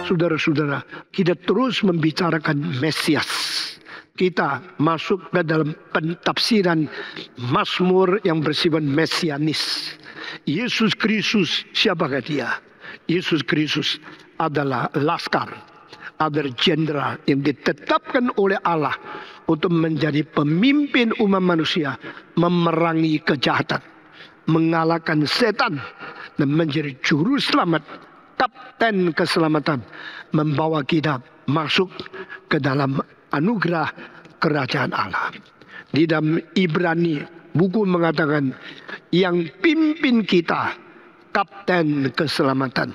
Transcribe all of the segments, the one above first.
Saudara-saudara, kita terus membicarakan Mesias. Kita masuk ke dalam pentafsiran Mazmur yang bersifat mesianis. Yesus Kristus, siapakah dia? Yesus Kristus adalah laskar, adalah jenderal yang ditetapkan oleh Allah untuk menjadi pemimpin umat manusia, memerangi kejahatan, mengalahkan setan, dan menjadi juru selamat, kapten keselamatan, membawa kita masuk ke dalam anugerah kerajaan Allah. Di dalam Ibrani, buku mengatakan yang pimpin kita, kapten keselamatan,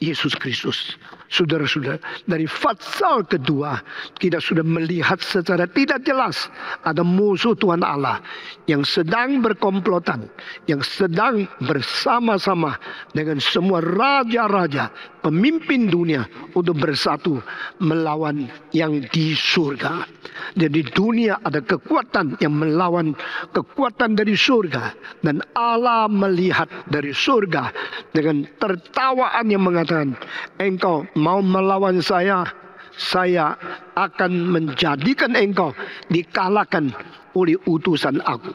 Yesus Kristus. Saudara-saudara, dari pasal kedua kita sudah melihat secara tidak jelas ada musuh Tuhan Allah yang sedang berkomplotan, yang sedang bersama-sama dengan semua raja-raja, pemimpin dunia untuk bersatu melawan yang di surga. Jadi dunia ada kekuatan yang melawan kekuatan dari surga, dan Allah melihat dari surga dengan tertawaan yang mengatakan, engkau mau melawan saya akan menjadikan engkau dikalahkan oleh utusan aku.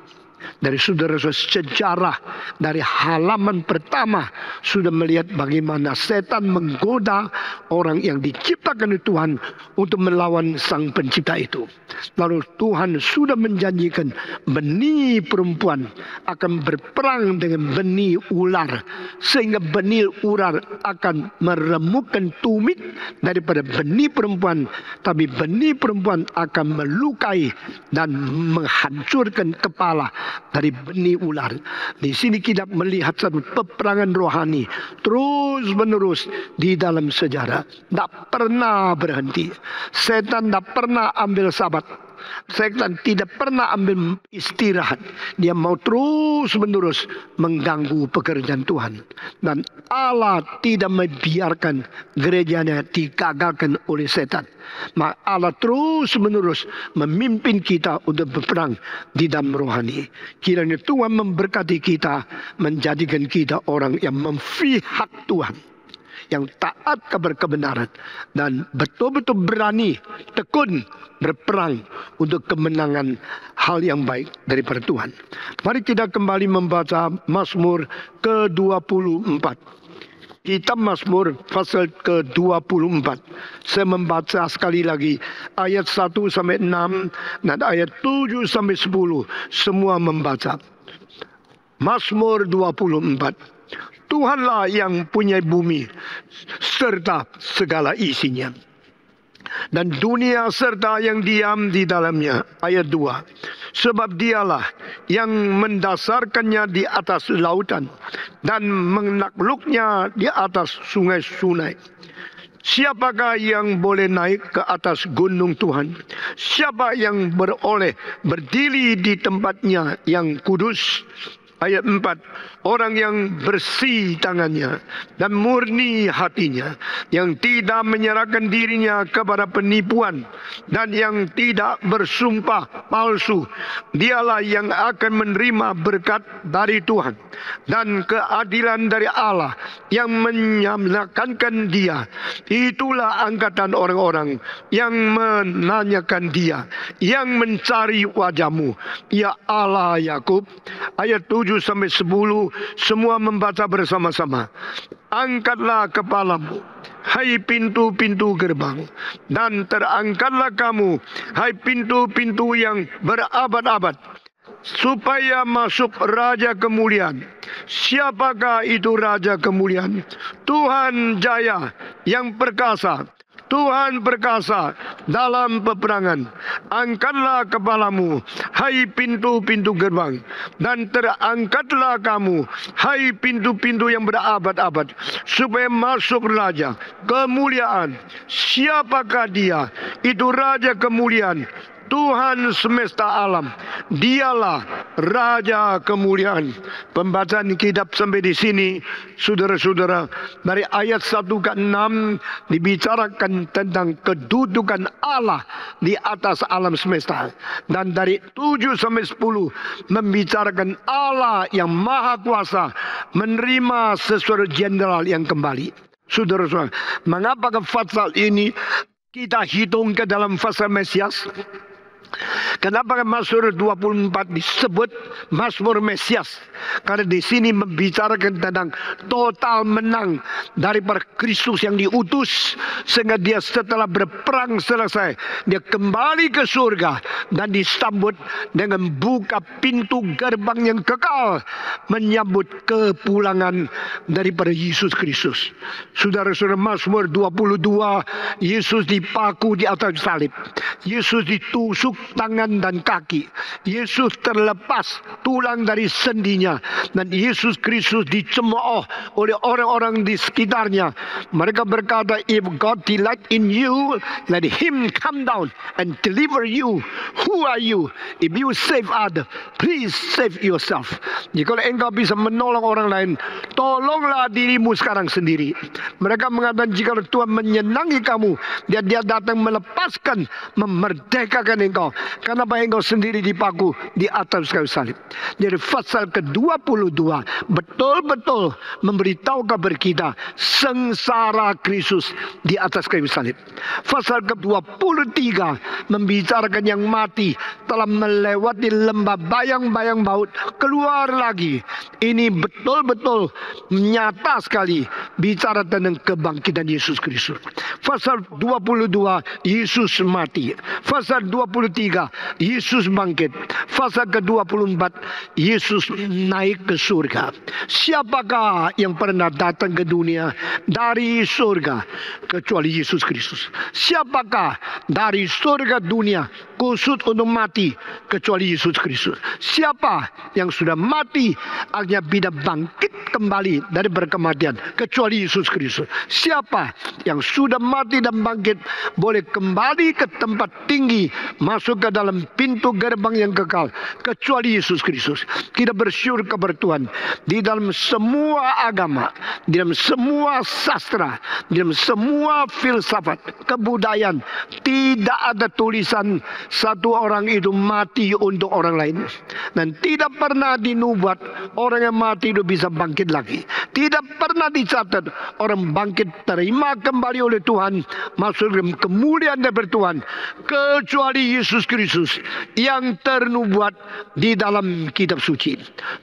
Dari saudara-saudara, sejarah dari halaman pertama sudah melihat bagaimana setan menggoda orang yang diciptakan oleh Tuhan untuk melawan sang pencipta itu. Lalu Tuhan sudah menjanjikan benih perempuan akan berperang dengan benih ular, sehingga benih ular akan meremukkan tumit daripada benih perempuan, tapi benih perempuan akan melukai dan menghancurkan kepala dari benih ular. Di sini kita melihat satu peperangan rohani terus menerus di dalam sejarah, tidak pernah berhenti. Setan tidak pernah ambil sabat. Setan tidak pernah ambil istirahat. Dia mau terus menerus mengganggu pekerjaan Tuhan. Dan Allah tidak membiarkan gerejanya digagalkan oleh setan. Maka Allah terus menerus memimpin kita untuk berperang di dalam rohani. Kiranya Tuhan memberkati kita, menjadikan kita orang yang memihak Tuhan, yang taat kepada kebenaran, dan betul-betul berani, tekun berperang untuk kemenangan hal yang baik daripada Tuhan. Mari kita kembali membaca Mazmur ke-24. Kitab Mazmur pasal ke-24. Saya membaca sekali lagi ayat 1 sampai 6 dan ayat 7 sampai 10. Semua membaca. Mazmur 24. Tuhanlah yang punya bumi serta segala isinya, dan dunia serta yang diam di dalamnya. Ayat 2. Sebab dialah yang mendasarkannya di atas lautan dan menakluknya di atas sungai-sungai. Siapakah yang boleh naik ke atas gunung Tuhan? Siapa yang beroleh berdiri di tempatnya yang kudus? Ayat 4. Orang yang bersih tangannya dan murni hatinya, yang tidak menyerahkan dirinya kepada penipuan dan yang tidak bersumpah palsu, dialah yang akan menerima berkat dari Tuhan dan keadilan dari Allah yang menyelamatkan dia. Itulah angkatan orang-orang yang menanyakan dia, yang mencari wajah-Mu, ya Allah Yakub. Ayat 7 sampai 10, semua membaca bersama-sama. Angkatlah kepalamu, hai pintu-pintu gerbang, dan terangkatlah kamu, hai pintu-pintu yang berabad-abad, supaya masuk Raja kemuliaan. Siapakah itu Raja kemuliaan? Tuhan Jaya yang perkasa, Tuhan perkasa dalam peperangan. Angkatlah kepalamu, hai pintu-pintu gerbang, dan terangkatlah kamu, hai pintu-pintu yang berabad-abad, supaya masuk Raja kemuliaan. Siapakah dia? Itu Raja kemuliaan, Tuhan semesta alam. Dialah Raja kemuliaan. Pembacaan kitab sampai di sini, saudara-saudara, dari ayat 1 ke 6 dibicarakan tentang kedudukan Allah di atas alam semesta. Dan dari 7 sampai 10 membicarakan Allah yang maha kuasa menerima sesuatu jenderal yang kembali. Saudara-saudara, mengapa ke pasal ini kita hitung ke dalam fase Mesias? Kenapa Mazmur 24 disebut Mazmur Mesias? Karena di sini membicarakan tentang total menang daripada Kristus yang diutus, sehingga dia setelah berperang selesai, dia kembali ke surga dan disambut dengan buka pintu gerbang yang kekal, menyambut kepulangan daripada Yesus Kristus. Saudara-saudara, Mazmur 22, Yesus dipaku di atas salib, Yesus ditusuk tangan dan kaki, Yesus terlepas tulang dari sendinya, dan Yesus Kristus dicemooh oleh orang-orang di sekitarnya. Mereka berkata, if God delight in you, let him come down and deliver you. Who are you? If you save others, please save yourself. Jika engkau bisa menolong orang lain, tolonglah dirimu sekarang sendiri. Mereka mengatakan, jika Tuhan menyenangi kamu, dia datang melepaskan, memerdekakan engkau. Kenapa engkau sendiri dipaku di atas kayu salib? Jadi pasal ke-22 betul-betul memberitahu kabar kita sengsara Kristus di atas kayu salib. Pasal ke-23 membicarakan yang mati telah melewati lembah bayang-bayang maut, keluar lagi. Ini betul-betul nyata sekali bicara tentang kebangkitan Yesus Kristus. Pasal 22 Yesus mati. Pasal 23 Yesus bangkit. Pasal ke-24 Yesus naik ke surga. Siapakah yang pernah datang ke dunia dari surga kecuali Yesus Kristus? Siapakah dari surga dunia khusus untuk mati kecuali Yesus Kristus? Siapa yang sudah mati akhirnya tidak bangkit kembali dari kematian kecuali Yesus Kristus? Siapa yang sudah mati dan bangkit boleh kembali ke tempat tinggi, masuk ke dalam pintu gerbang yang kekal kecuali Yesus Kristus? Kita bersyukur kepada Tuhan, di dalam semua agama, di dalam semua sastra, di dalam semua filsafat, kebudayaan, tidak ada tulisan satu orang itu mati untuk orang lain. Dan tidak pernah dinubuat orang yang mati itu bisa bangkit lagi. Tidak pernah dicatat orang bangkit terima kembali oleh Tuhan, masuk dalam kemuliaan dari Tuhan, kecuali Yesus Kristus yang ternubuat di dalam kitab suci.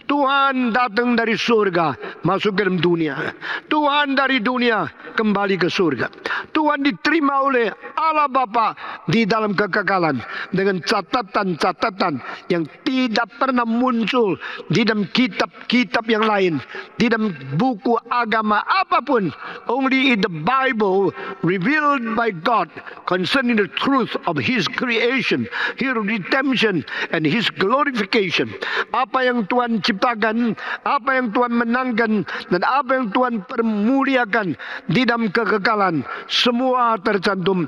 Tuhan datang dari surga masuk ke dalam dunia. Tuhan dari dunia kembali ke surga. Tuhan diterima oleh Allah Bapa di dalam kekekalan dengan catatan-catatan yang tidak pernah muncul di dalam kitab-kitab yang lain, di dalam buku agama apapun. Only in the Bible revealed by God concerning the truth of His creation, His redemption, and His glorification. Apa yang Tuhan ciptakan, apa yang Tuhan menangkan, dan apa yang Tuhan permuliakan di dalam kekekalan, semua tercantum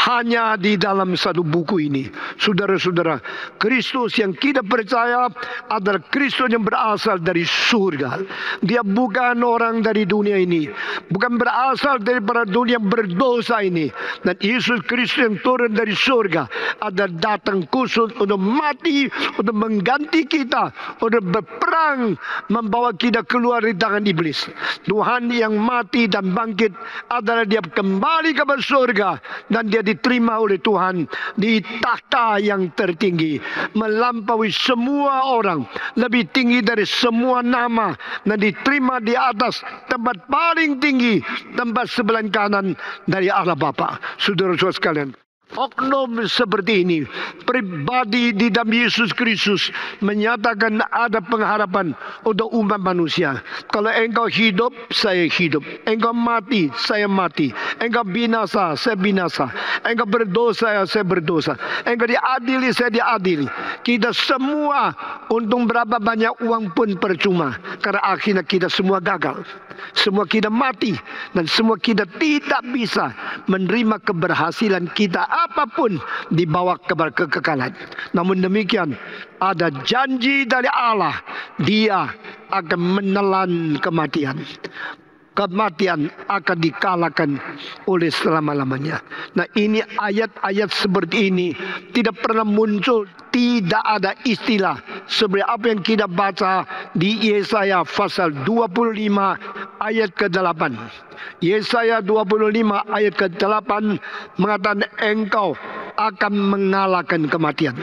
hanya di dalam satu buku ini. Saudara-saudara, Kristus yang kita percaya adalah Kristus yang berasal dari surga. Dia bukan orang dari dunia ini, bukan berasal daripada dunia yang berdosa ini. Dan Yesus Kristus yang turun dari surga adalah datang khusus untuk mati, untuk mengganti kita, untuk berperang, membawa kita keluar dari tangan iblis. Tuhan yang mati dan bangkit adalah dia kembali ke surga, dan dia diterima oleh Tuhan di takhta yang tertinggi, melampaui semua orang, lebih tinggi dari semua nama, dan diterima di atas tempat paling tinggi, tempat sebelah kanan dari Allah Bapa. Saudara-saudara sekalian, oknum seperti ini, pribadi di dalam Yesus Kristus, menyatakan ada pengharapan untuk umat manusia. Kalau engkau hidup, saya hidup. Engkau mati, saya mati. Engkau binasa, saya binasa. Engkau berdosa, saya berdosa. Engkau diadili, saya diadili. Kita semua, untung berapa banyak uang pun percuma, karena akhirnya kita semua gagal. Semua kita mati, dan semua kita tidak bisa menerima keberhasilan kita apapun di bawah kekekalan. Namun demikian, ada janji dari Allah, dia akan menelan kematian. Kematian akan dikalahkan oleh selama-lamanya. Nah, ini ayat-ayat seperti ini tidak pernah muncul. Tidak ada istilah seperti apa yang kita baca di Yesaya pasal 25 ayat ke-8. Yesaya 25 ayat ke-8 mengatakan engkau akan mengalahkan kematian.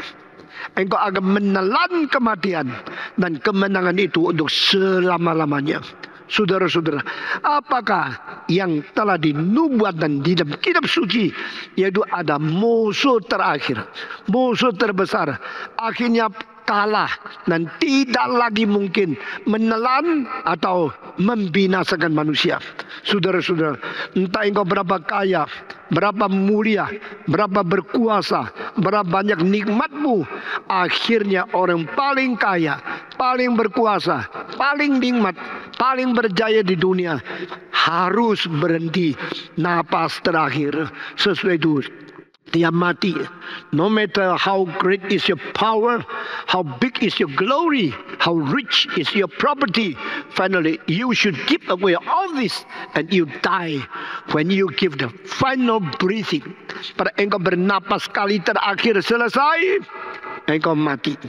Engkau akan menelan kematian dan kemenangan itu untuk selama-lamanya. Saudara-saudara, apakah yang telah dinubuatkan di dalam kitab suci, yaitu ada musuh terakhir, musuh terbesar, akhirnya kalah dan tidak lagi mungkin menelan atau membinasakan manusia. Saudara-saudara, entah engkau berapa kaya, berapa mulia, berapa berkuasa, berapa banyak nikmatmu, akhirnya orang paling kaya, paling berkuasa, paling nikmat, paling berjaya di dunia harus berhenti napas terakhir. Sesuai itu dia mati. No matter how great is your power, how big is your glory, how rich is your property, finally you should give away all this and you die when you give the final breathing. Pada engkau bernapas kali terakhir selesai, engkau mati.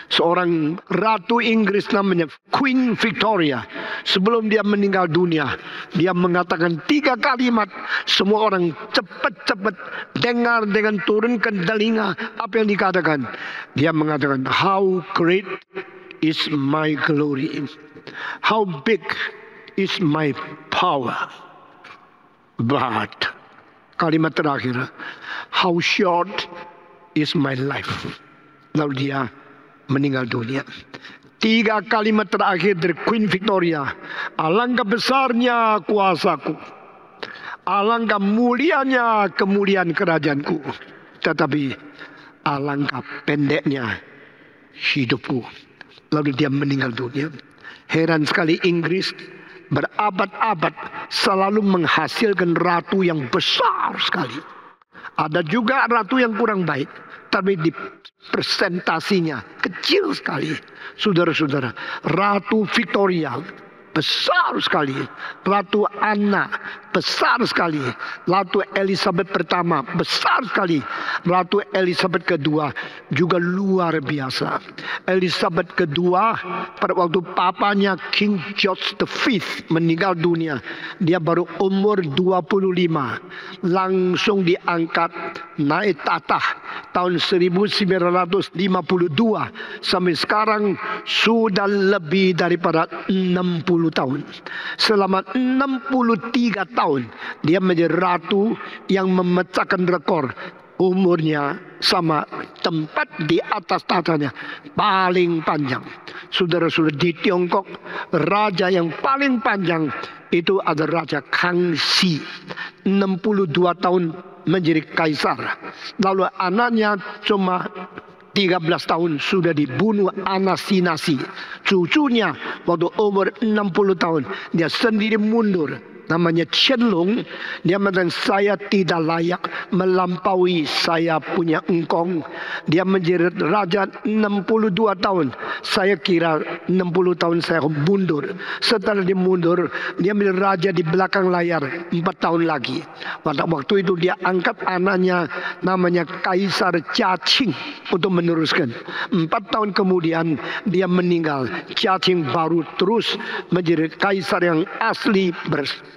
Seorang ratu Inggris namanya Queen Victoria, sebelum dia meninggal dunia, dia mengatakan 3 kalimat. Semua orang cepat-cepat dengar dengan turunkan telinga apa yang dikatakan. Dia mengatakan, how great is my glory, how big is my power, but kalimat terakhir, how short is my life. Lalu dia meninggal dunia. 3 kalimat terakhir dari Queen Victoria. Alangkah besarnya kuasaku, alangkah mulianya kemuliaan kerajaanku, tetapi alangkah pendeknya hidupku. Lalu dia meninggal dunia. Heran sekali, Inggris berabad-abad selalu menghasilkan ratu yang besar sekali. Ada juga ratu yang kurang baik, tapi di presentasinya kecil sekali. Saudara-saudara, Ratu Victoria besar sekali, Ratu Anna besar sekali, Ratu Elizabeth pertama besar sekali, Ratu Elizabeth kedua juga luar biasa. Elizabeth kedua pada waktu papanya King George V meninggal dunia, dia baru umur 25, langsung diangkat naik tahta tahun 1952 sampai sekarang sudah lebih daripada 60 tahun. Selama 63 tahun dia menjadi ratu yang memecahkan rekor. Umurnya sama tempat di atas tahtanya paling panjang. Saudara-saudara, di Tiongkok raja yang paling panjang itu adalah Raja Kangxi, 62 tahun menjadi kaisar. Lalu anaknya cuma 13 tahun sudah dibunuh Anasinasi. Cucunya waktu umur 60 tahun dia sendiri mundur. Namanya Qianlong. Dia mengatakan saya tidak layak melampaui saya punya engkong. Dia menjadi raja 62 tahun. Saya kira 60 tahun saya mundur. Setelah dia mundur, dia menjadi raja di belakang layar 4 tahun lagi. Pada waktu itu dia angkat anaknya namanya Kaisar Jiaqing untuk meneruskan. 4 tahun kemudian dia meninggal. Jiaqing baru terus menjadi kaisar yang asli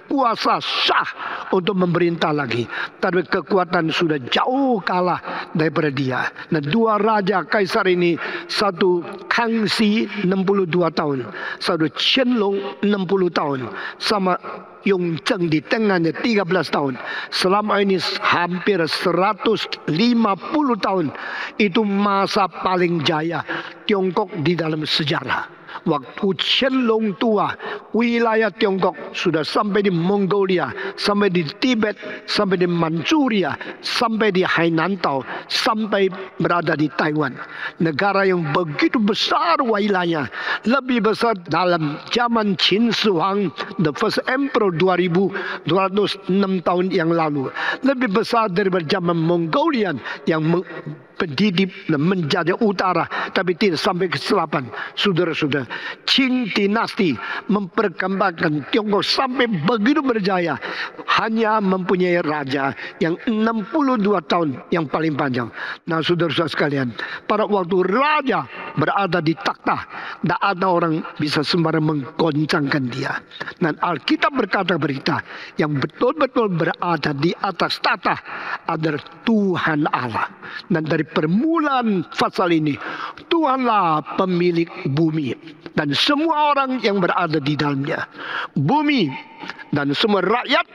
kuasa sah untuk memerintah lagi. Tapi kekuatan sudah jauh kalah daripada dia. Nah, 2 raja kaisar ini, satu Kangxi 62 tahun, satu Qianlong 60 tahun, sama Yongzheng di tengahnya 13 tahun. Selama ini hampir 150 tahun. Itu masa paling jaya Tiongkok di dalam sejarah. Waktu Qianlong tua, wilayah Tiongkok sudah sampai di Mongolia, sampai di Tibet, sampai di Manchuria, sampai di Hainantau, sampai berada di Taiwan. Negara yang begitu besar wilayahnya, lebih besar dalam zaman Qin Shi Huang, the first emperor 2206 tahun yang lalu. Lebih besar daripada zaman Mongolian yang pendidip dan menjadi utara, tapi tidak sampai ke selatan. Saudara-saudara, Qing dinasti memperkembangkan Tiongkok sampai begitu berjaya, hanya mempunyai raja yang 62 tahun yang paling panjang. Nah, saudara-saudara sekalian, pada waktu raja berada di takhta, tidak ada orang bisa sembarang menggoncangkan dia. Dan Alkitab berkata berita yang betul-betul berada di atas tahta adalah Tuhan Allah. Dan dari permulaan pasal ini, Tuhanlah pemilik bumi dan semua orang yang berada di dalamnya. Bumi dan semua rakyat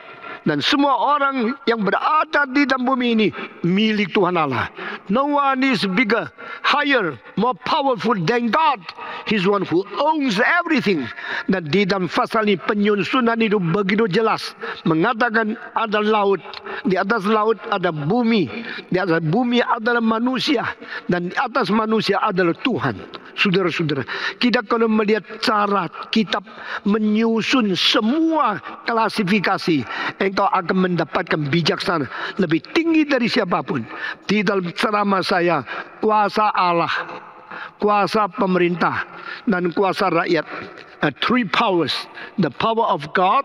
dan semua orang yang berada di dalam bumi ini milik Tuhan Allah. No one is bigger, higher, more powerful than God. He's one who owns everything. Dan di dalam pasal ini penyusunan itu begitu jelas mengatakan ada laut, di atas laut ada bumi, di atas bumi adalah manusia, dan di atas manusia adalah Tuhan. Saudara-saudara, kita kalau melihat cara kitab menyusun semua klasifikasi, engkau akan mendapatkan bijaksana lebih tinggi dari siapapun. Di dalam ceramah saya, kuasa Allah, kuasa pemerintah, dan kuasa rakyat. Three powers: the power of God,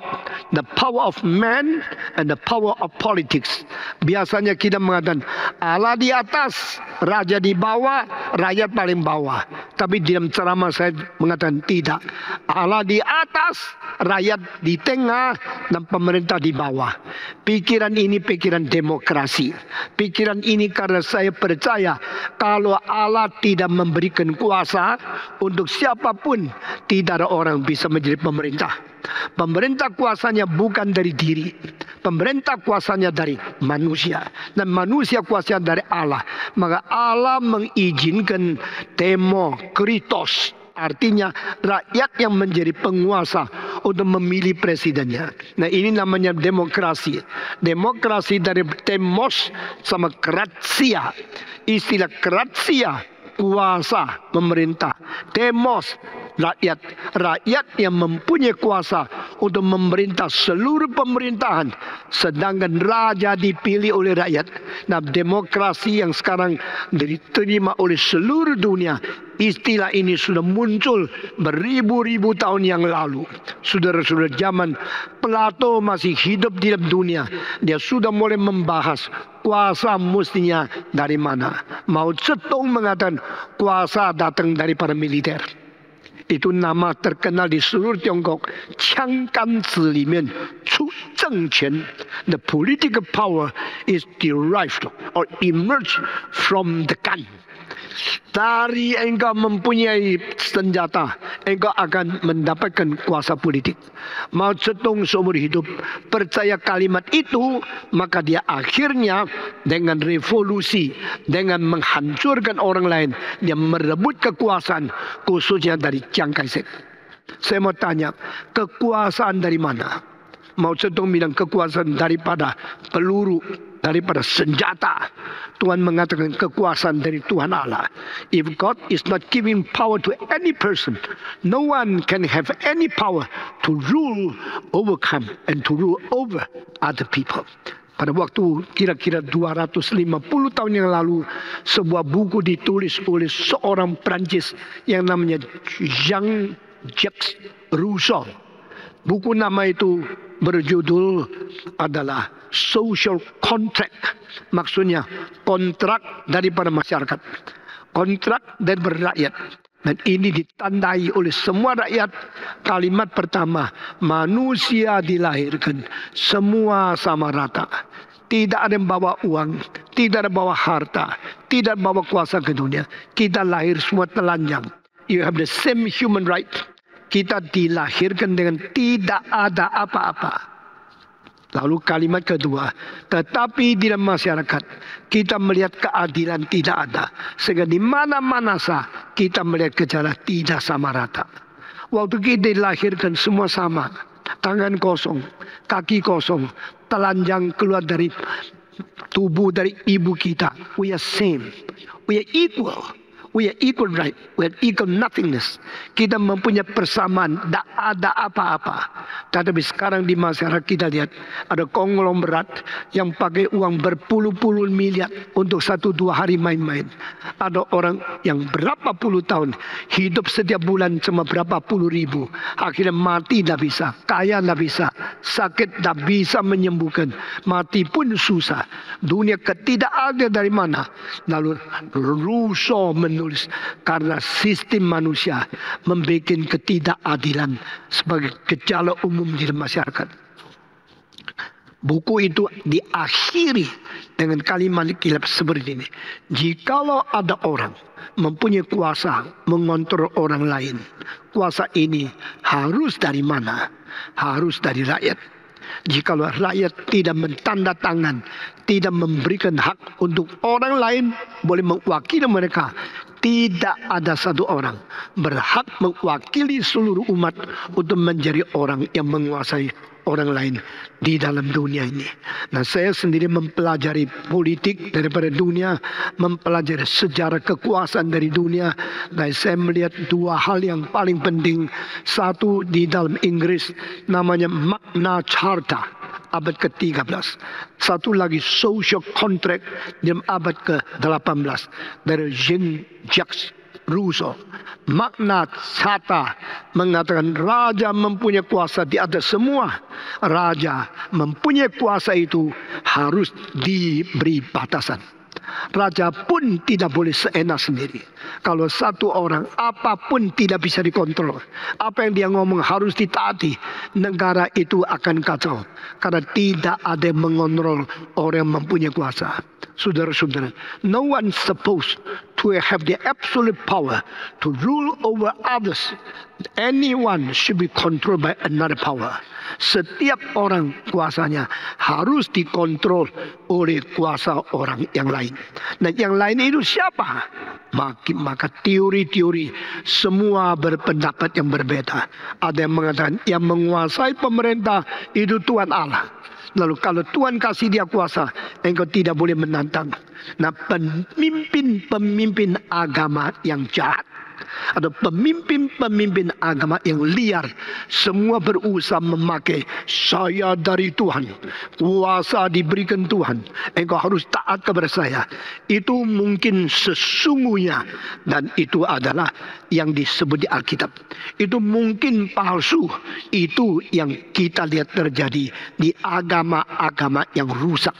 the power of man, and the power of politics. Biasanya kita mengatakan Allah di atas, raja di bawah, rakyat paling bawah. Tapi di dalam ceramah saya mengatakan tidak. Allah di atas, rakyat di tengah, dan pemerintah di bawah. Pikiran ini pikiran demokrasi. Pikiran ini karena saya percaya kalau Allah tidak memberikan kuasa untuk siapapun, tidak ada orang bisa menjadi pemerintah. Pemerintah kuasanya bukan dari diri. Pemerintah kuasanya dari manusia. Dan manusia kuasanya dari Allah. Maka Allah mengizinkan Demokritos, artinya rakyat yang menjadi penguasa, untuk memilih presidennya. Nah, ini namanya demokrasi. Demokrasi dari demos sama kratia. Istilah kratia, kuasa pemerintah. Demos, rakyat. Rakyat yang mempunyai kuasa untuk memerintah seluruh pemerintahan. Sedangkan raja dipilih oleh rakyat. Nah, demokrasi yang sekarang diterima oleh seluruh dunia, istilah ini sudah muncul beribu-ribu tahun yang lalu. Saudara-saudara, zaman Plato masih hidup di dalam dunia, dia sudah mulai membahas kuasa mestinya dari mana. Mao Zedong mengatakan kuasa datang daripada militer. Itu nama terkenal di seluruh Tiongkok. 枪杆子里面出政权. The political power is derived or emerged from the gun. Dari engkau mempunyai senjata, engkau akan mendapatkan kuasa politik. Mao Zedong seumur hidup percaya kalimat itu, maka dia akhirnya dengan revolusi, dengan menghancurkan orang lain, dia merebut kekuasaan, khususnya dari Chiang Kai-shek. Saya mau tanya, kekuasaan dari mana? Mao Zedong bilang kekuasaan daripada peluru, daripada senjata. Tuhan mengatakan kekuasaan dari Tuhan Allah. If God is not giving power to any person, no one can have any power to rule, overcome, and to rule over other people. Pada waktu kira-kira 250 tahun yang lalu, sebuah buku ditulis oleh seorang Prancis yang namanya Jean-Jacques Rousseau. Buku nama itu berjudul adalah Social Contract. Maksudnya kontrak daripada masyarakat, kontrak daripada rakyat. Dan ini ditandai oleh semua rakyat. Kalimat pertama, manusia dilahirkan semua sama rata. Tidak ada yang bawa uang, tidak ada bawa harta, tidak bawa kuasa ke dunia. Kita lahir semua telanjang. You have the same human right. Kita dilahirkan dengan tidak ada apa-apa. Lalu kalimat kedua, tetapi di dalam masyarakat kita melihat keadilan tidak ada. Sehingga di mana-mana kita melihat gejala tidak sama rata. Waktu kita dilahirkan semua sama. Tangan kosong, kaki kosong, telanjang keluar dari tubuh dari ibu kita. We are same. We are equal. We are equal right. We are equal nothingness. Kita mempunyai persamaan. Tak ada apa-apa. Tetapi sekarang di masyarakat kita lihat. Ada konglomerat yang pakai uang berpuluh-puluh miliar untuk 1-2 hari main-main. Ada orang yang berapa puluh tahun hidup setiap bulan cuma berapa puluh ribu. Akhirnya mati tak bisa. Kaya tak bisa. Sakit tak bisa menyembuhkan. Mati pun susah. Dunia ketidakadilan dari mana? Lalu Rousseau menulis, karena sistem manusia membuat ketidakadilan sebagai gejala umum di masyarakat. Buku itu diakhiri dengan kalimat kilap seperti ini. Jikalau ada orang mempunyai kuasa mengontrol orang lain, kuasa ini harus dari mana? Harus dari rakyat. Jikalau rakyat tidak mentanda tangan, tidak memberikan hak untuk orang lain boleh mewakili mereka, tidak ada satu orang berhak mewakili seluruh umat untuk menjadi orang yang menguasai orang lain di dalam dunia ini. Nah, saya sendiri mempelajari politik daripada dunia, mempelajari sejarah kekuasaan dari dunia, dan saya melihat 2 hal yang paling penting. Satu di dalam Inggris namanya Magna Carta abad ke-13. Satu lagi social contract di abad ke-18 dari Jean-Jacques Rousseau. Magna Carta mengatakan raja mempunyai kuasa di atas semua. Raja mempunyai kuasa itu harus diberi batasan. Raja pun tidak boleh seenak sendiri. Kalau satu orang apapun tidak bisa dikontrol. Apa yang dia ngomong harus ditaati. Negara itu akan kacau. Karena tidak ada yang mengontrol orang yang mempunyai kuasa. Saudara-saudara, no one supposed to have the absolute power to rule over others. Anyone should be controlled by another power. Setiap orang kuasanya harus dikontrol oleh kuasa orang yang lain. Dan yang lain itu siapa? Maka teori-teori semua berpendapat yang berbeda. Ada yang mengatakan yang menguasai pemerintah itu Tuhan Allah. Lalu kalau Tuhan kasih dia kuasa, engkau tidak boleh menantang. Nah, pemimpin-pemimpin agama yang jahat, atau pemimpin-pemimpin agama yang liar, semua berusaha memakai saya dari Tuhan, kuasa diberikan Tuhan, engkau harus taat kepada saya. Itu mungkin sesungguhnya, dan itu adalah yang disebut di Alkitab. Itu mungkin palsu. Itu yang kita lihat terjadi di agama-agama yang rusak.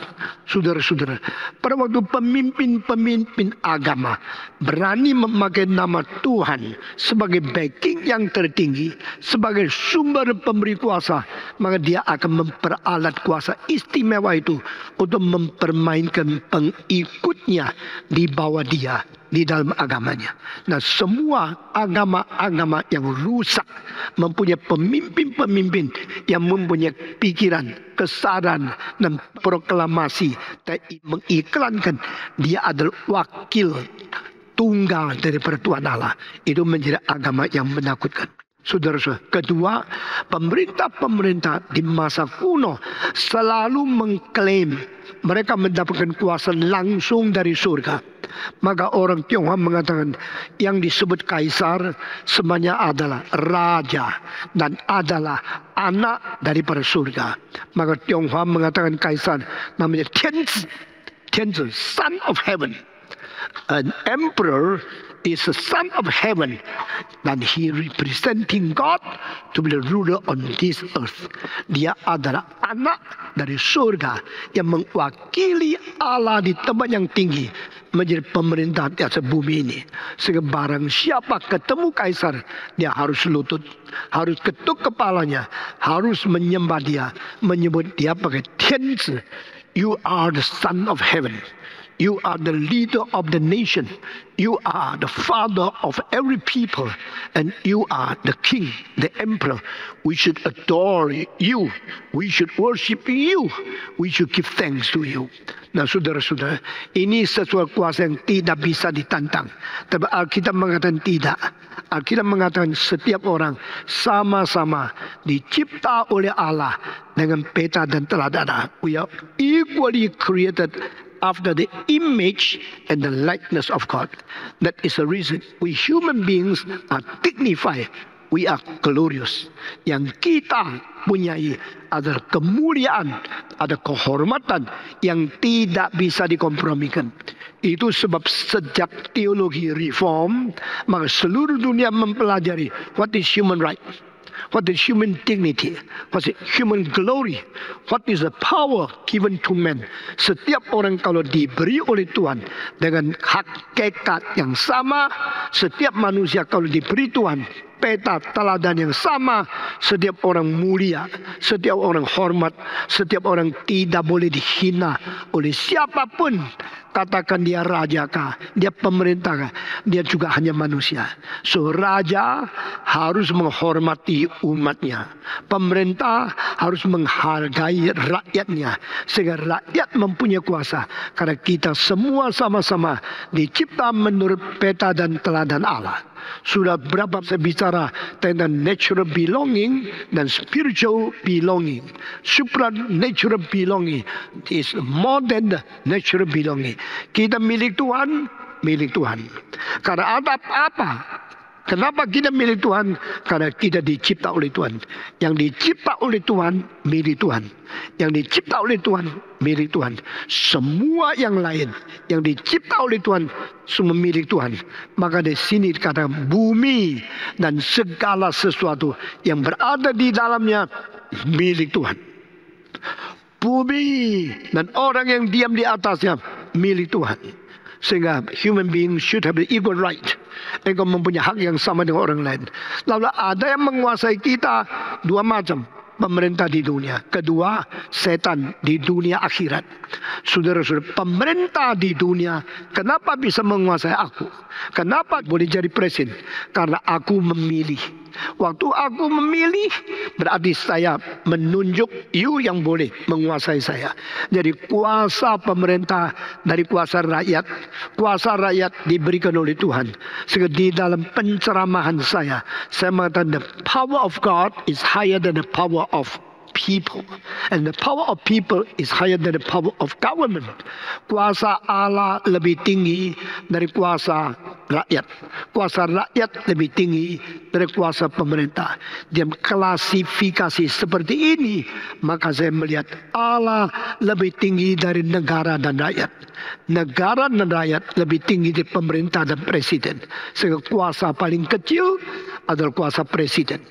Saudara-saudara, pada waktu pemimpin-pemimpin agama berani memakai nama Tuhan sebagai backing yang tertinggi, sebagai sumber pemberi kuasa, maka dia akan memperalat kuasa istimewa itu untuk mempermainkan pengikutnya di bawah dia di dalam agamanya. Nah, semua agama-agama yang rusak mempunyai pemimpin-pemimpin yang mempunyai pikiran, kesadaran, dan proklamasi dan mengiklankan dia adalah wakil tunggal daripada Tuhan Allah. Itu menjadi agama yang menakutkan. Saudara-saudara, kedua, pemerintah-pemerintah di masa kuno selalu mengklaim mereka mendapatkan kuasa langsung dari surga. Maka orang Tionghoa mengatakan yang disebut kaisar sebenarnya adalah raja dan adalah anak daripada surga. Maka Tionghoa mengatakan kaisar namanya Tianzi, son of heaven. An emperor is a son of heaven, dan he representing God to be the ruler on this earth. Dia adalah anak dari surga yang mewakili Allah di tempat yang tinggi menjadi pemerintah di atas bumi ini. Sehingga barang siapa ketemu kaisar, dia harus lutut, harus ketuk kepalanya, harus menyembah dia, menyebut dia pakai Tianzi. You are the son of heaven. You are the leader of the nation. You are the father of every people. And you are the king, the emperor. We should adore you. We should worship you. We should give thanks to you. Nah, saudara-saudara, ini sesuatu kuasa yang tidak bisa ditantang. Tapi Alkitab mengatakan tidak. Alkitab mengatakan setiap orang sama-sama dicipta oleh Allah dengan peta dan teladan. We are equally created after the image and the likeness of God. That is the reason we human beings are dignified. We are glorious. Yang kita punyai adalah kemuliaan, ada kehormatan yang tidak bisa dikompromikan. Itu sebab sejak teologi reform, maka seluruh dunia mempelajari what is human right, what is human dignity, what is human glory, what is the power given to man. Setiap orang kalau diberi oleh Tuhan dengan hakikat yang sama, setiap manusia kalau diberi Tuhan peta teladan yang sama, setiap orang mulia, setiap orang hormat, setiap orang tidak boleh dihina oleh siapapun. Katakan dia raja kah, dia pemerintah kah, dia juga hanya manusia. So raja harus menghormati umatnya, pemerintah harus menghargai rakyatnya, sehingga rakyat mempunyai kuasa. Karena kita semua sama-sama dicipta menurut peta dan teladan Allah. Sudah berapa saya bicara tentang natural belonging dan spiritual belonging. Supernatural belonging is more than the natural belonging. Kita milik Tuhan, milik Tuhan. Karena ada apa? Kenapa kita milik Tuhan? Karena kita dicipta oleh Tuhan. Yang dicipta oleh Tuhan, milik Tuhan. Yang dicipta oleh Tuhan, milik Tuhan. Semua yang lain yang dicipta oleh Tuhan, semua milik Tuhan. Maka di sini dikatakan bumi dan segala sesuatu yang berada di dalamnya milik Tuhan. Bumi dan orang yang diam di atasnya milik Tuhan. Sehingga human beings should have the equal right. Engkau mempunyai hak yang sama dengan orang lain. Lalu ada yang menguasai kita dua macam. Pemerintah di dunia. Kedua, setan di dunia akhirat. Saudara-saudara, pemerintah di dunia, kenapa bisa menguasai aku? Kenapa boleh jadi presiden? Karena aku memilih. Waktu aku memilih, berarti saya menunjuk you yang boleh menguasai saya. Jadi kuasa pemerintah dari kuasa rakyat. Kuasa rakyat diberikan oleh Tuhan. Sehingga di dalam penceramahan saya mengatakan the power of God is higher than the power of people. And the power of people is higher than the power of government. Kuasa Allah lebih tinggi dari kuasa rakyat. Kuasa rakyat lebih tinggi dari kuasa pemerintah. Dalam klasifikasi seperti ini, maka saya melihat Allah lebih tinggi dari negara dan rakyat. Negara dan rakyat lebih tinggi dari pemerintah dan presiden. Sehingga kuasa paling kecil adalah kuasa presiden.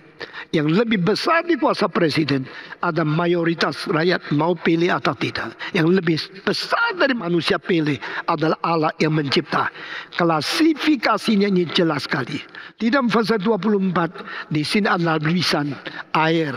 Yang lebih besar di kuasa presiden ada mayoritas rakyat mau pilih atau tidak. Yang lebih besar dari manusia pilih adalah Allah yang mencipta. Klasifikasinya ini jelas sekali. Di dalam pasal 24 di sini ada tulisan air,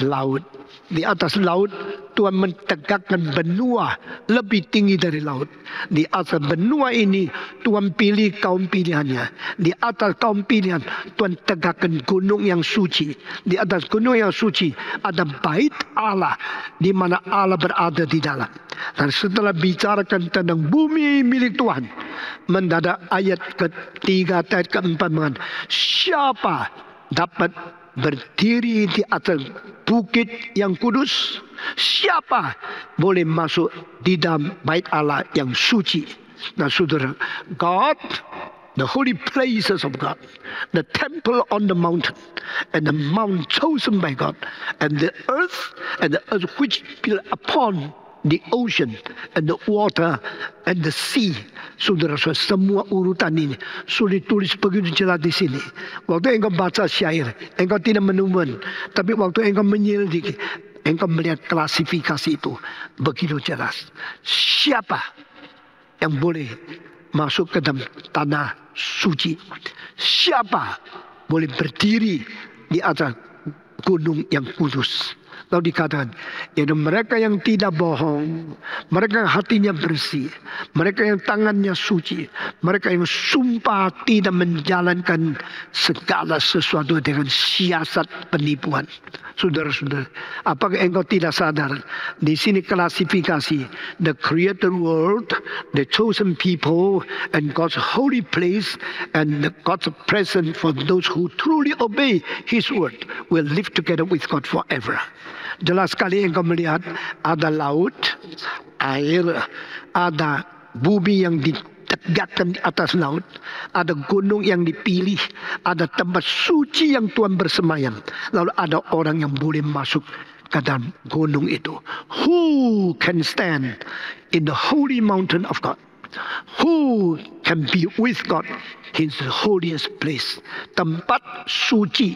laut. Di atas laut Tuhan mentegakkan benua lebih tinggi dari laut. Di atas benua ini Tuhan pilih kaum pilihannya. Di atas kaum pilihan Tuhan tegakkan gunung yang suci. Di atas gunung yang suci ada bait Allah, di mana Allah berada di dalam. Dan setelah bicarakan tentang bumi milik Tuhan, mendadak ayat ketiga ayat keempat mengatakan, siapa dapat berdiri di atas bukit yang kudus? Siapa boleh masuk di dalam bait Allah yang suci? Nah saudara, God, the holy places of God, the temple on the mountain, and the mount chosen by God, and the earth which built upon the ocean, and the water, and the sea. Saudara-saudara, semua urutan ini sudah ditulis begitu jelas di sini. Waktu engkau baca syair, engkau tidak menemukan, tapi waktu engkau menyelidiki, engkau melihat klasifikasi itu begitu jelas. Siapa yang boleh masuk ke dalam tanah suci? Siapa boleh berdiri di atas gunung yang kudus? Lalu dikatakan, yaitu mereka yang tidak bohong, mereka yang hatinya bersih, mereka yang tangannya suci, mereka yang sumpah tidak menjalankan segala sesuatu dengan siasat penipuan. Saudara-saudara, apakah engkau tidak sadar di sini klasifikasi the created world, the chosen people, and God's holy place, and God's presence for those who truly obey His word will live together with God forever. Jelas sekali engkau melihat ada laut, air, ada bumi yang ditegakkan di atas laut, ada gunung yang dipilih, ada tempat suci yang Tuhan bersemayam, lalu ada orang yang boleh masuk ke dalam gunung itu. Who can stand in the holy mountain of God? Who can be with God in the holiest place? Tempat suci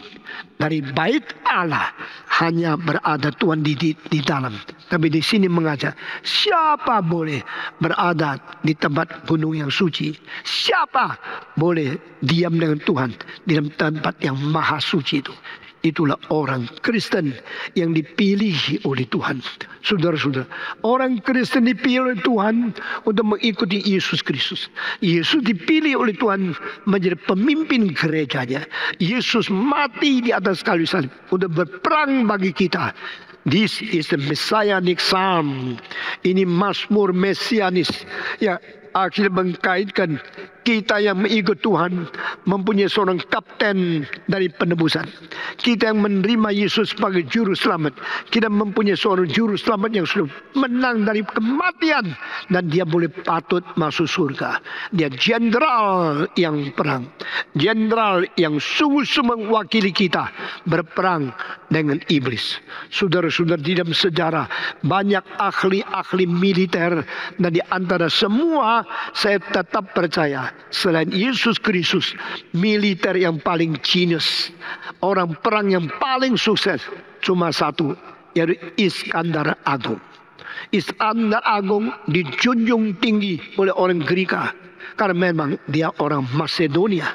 dari bait Allah hanya berada Tuhan di dalam. Tapi di sini mengajak, siapa boleh berada di tempat gunung yang suci? Siapa boleh diam dengan Tuhan di dalam tempat yang maha suci itu? Itulah orang Kristen yang dipilih oleh Tuhan. Saudara-saudara, orang Kristen dipilih oleh Tuhan untuk mengikuti Yesus Kristus. Yesus dipilih oleh Tuhan menjadi pemimpin gerejanya. Yesus mati di atas kayu salib untuk berperang bagi kita. This is the Messianic Psalm. Ini Mazmur Mesianis. Ya, akhirnya mengkaitkan kita yang mengikut Tuhan mempunyai seorang kapten dari penebusan. Kita yang menerima Yesus sebagai juru selamat, kita mempunyai seorang juru selamat yang sudah menang dari kematian dan dia boleh patut masuk surga. Dia jenderal yang perang, jenderal yang sungguh-sungguh mewakili kita berperang dengan iblis. Saudara-saudara, di dalam sejarah banyak ahli-ahli militer, dan di antara semua saya tetap percaya selain Yesus Kristus, militer yang paling jenius, orang perang yang paling sukses cuma satu, yaitu Iskandar Agung. Iskandar Agung dijunjung tinggi oleh orang Greka karena memang dia orang Macedonia.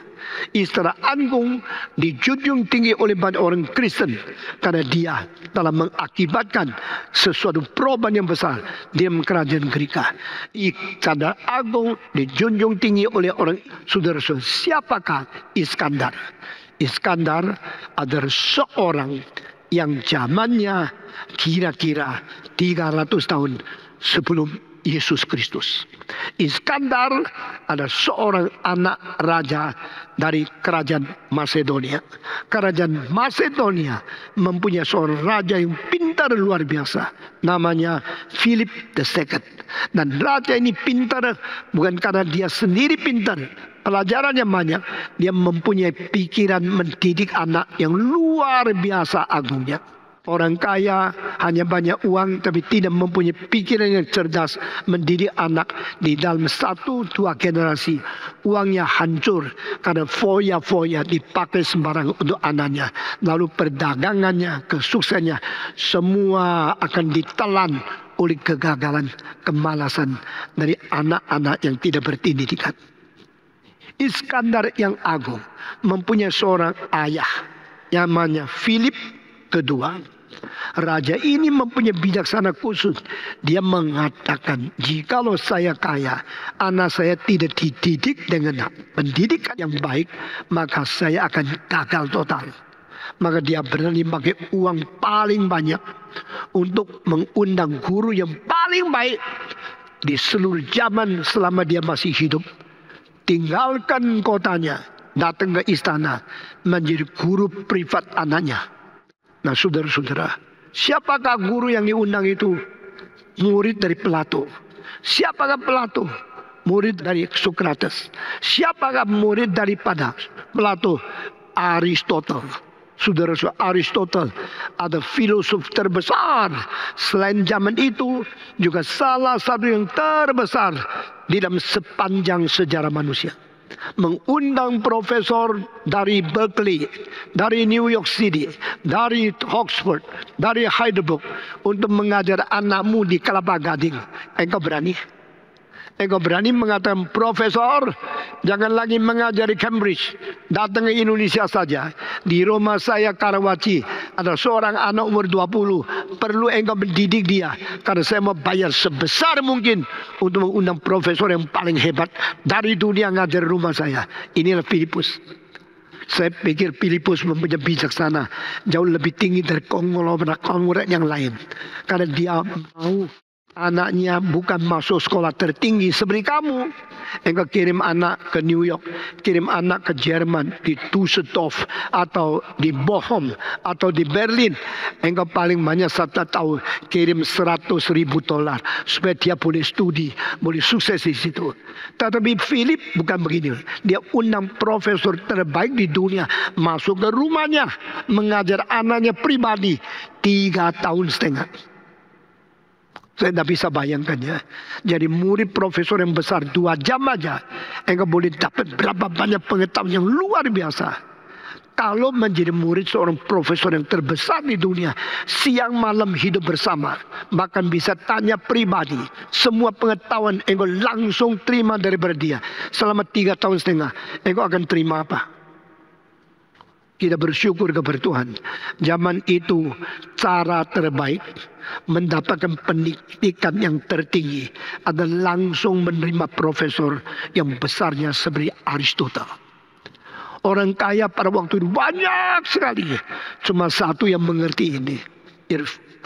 Iskandar Agung dijunjung tinggi oleh banyak orang Kristen karena dia telah mengakibatkan sesuatu perubahan yang besar di kerajaan Greka. Iskandar Agung dijunjung tinggi oleh orang. Saudara-saudara, siapakah Iskandar? Iskandar adalah seorang yang zamannya kira-kira 300 tahun sebelum Yesus Kristus. Iskandar adalah seorang anak raja dari kerajaan Macedonia. Kerajaan Macedonia mempunyai seorang raja yang pintar luar biasa, namanya Philip II. Dan raja ini pintar bukan karena dia sendiri pintar, pelajarannya banyak. Dia mempunyai pikiran mendidik anak yang luar biasa agungnya. Orang kaya hanya banyak uang tapi tidak mempunyai pikiran yang cerdas mendidik anak. Di dalam 1-2 generasi uangnya hancur karena foya-foya dipakai sembarang untuk anaknya. Lalu perdagangannya, kesuksesannya semua akan ditelan oleh kegagalan, kemalasan dari anak-anak yang tidak berpendidikan. Iskandar yang Agung mempunyai seorang ayah yang namanya Philip II. Raja ini mempunyai bijaksana khusus. Dia mengatakan, jikalau saya kaya, anak saya tidak dididik dengan pendidikan yang baik, maka saya akan gagal total. Maka dia berani pakai uang paling banyak untuk mengundang guru yang paling baik di seluruh zaman selama dia masih hidup. Tinggalkan kotanya, datang ke istana, menjadi guru privat anaknya. Nah, saudara-saudara, siapakah guru yang diundang itu? Murid dari Plato. Siapakah Plato? Murid dari Socrates. Siapakah murid daripada Plato? Aristoteles. Saudara-saudara, Aristoteles ada filosof terbesar selain zaman itu, juga salah satu yang terbesar di dalam sepanjang sejarah manusia. Mengundang profesor dari Berkeley, dari New York City, dari Oxford, dari Heidelberg untuk mengajar anakmu di Kelapa Gading. Engkau berani? Engkau berani mengatakan, profesor, jangan lagi mengajar di Cambridge, datang ke Indonesia saja. Di rumah saya Karawaci ada seorang anak umur 20, perlu engkau mendidik dia, karena saya mau bayar sebesar mungkin untuk mengundang profesor yang paling hebat dari dunia ngajar rumah saya. Inilah Filipus. Saya pikir Filipus mempunyai bijaksana jauh lebih tinggi dari konglomerat yang lain, karena dia mau anaknya bukan masuk sekolah tertinggi seperti kamu. Engkau kirim anak ke New York, kirim anak ke Jerman, di Düsseldorf, atau di Bochum, atau di Berlin. Engkau paling banyak satu tahun kirim $100,000 supaya dia boleh studi, boleh sukses di situ. Tetapi Philip bukan begini. Dia undang profesor terbaik di dunia masuk ke rumahnya, mengajar anaknya pribadi 3,5 tahun. Saya tidak bisa bayangkan ya. Jadi murid profesor yang besar 2 jam aja, engkau boleh dapat berapa banyak pengetahuan yang luar biasa. Kalau menjadi murid seorang profesor yang terbesar di dunia, siang malam hidup bersama, bahkan bisa tanya pribadi, semua pengetahuan engkau langsung terima daripada dia. Selama 3,5 tahun, engkau akan terima apa? Kita bersyukur kepada Tuhan. Zaman itu cara terbaik mendapatkan pendidikan yang tertinggi adalah langsung menerima profesor yang besarnya seperti Aristotle. Orang kaya pada waktu itu banyak sekali. Cuma satu yang mengerti ini.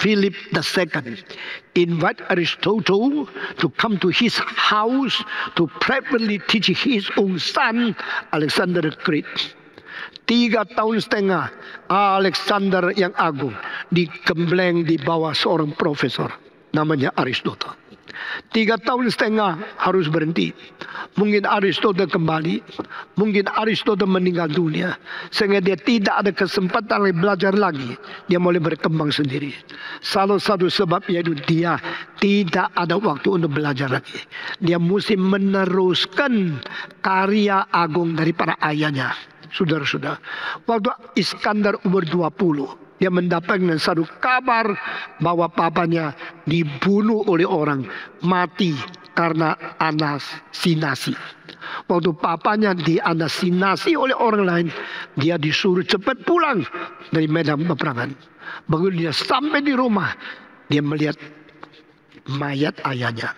Philip II invite Aristotle to come to his house to privately teach his own son Alexander the Great. 3,5 tahun Alexander yang agung digembleng di bawah seorang profesor namanya Aristotle. 3,5 tahun harus berhenti. Mungkin Aristotle kembali, mungkin Aristotle meninggal dunia, sehingga dia tidak ada kesempatan belajar lagi. Dia mulai berkembang sendiri. Salah satu sebab yaitu dia tidak ada waktu untuk belajar lagi. Dia mesti meneruskan karya agung dari para ayahnya. Saudara-saudara, waktu Iskandar umur 20, dia mendapatkan satu kabar bahwa papanya dibunuh oleh orang, mati karena anasinasi. Waktu papanya dianasinasi oleh orang lain, dia disuruh cepat pulang dari medan peperangan. Begitu dia sampai di rumah, dia melihat mayat ayahnya.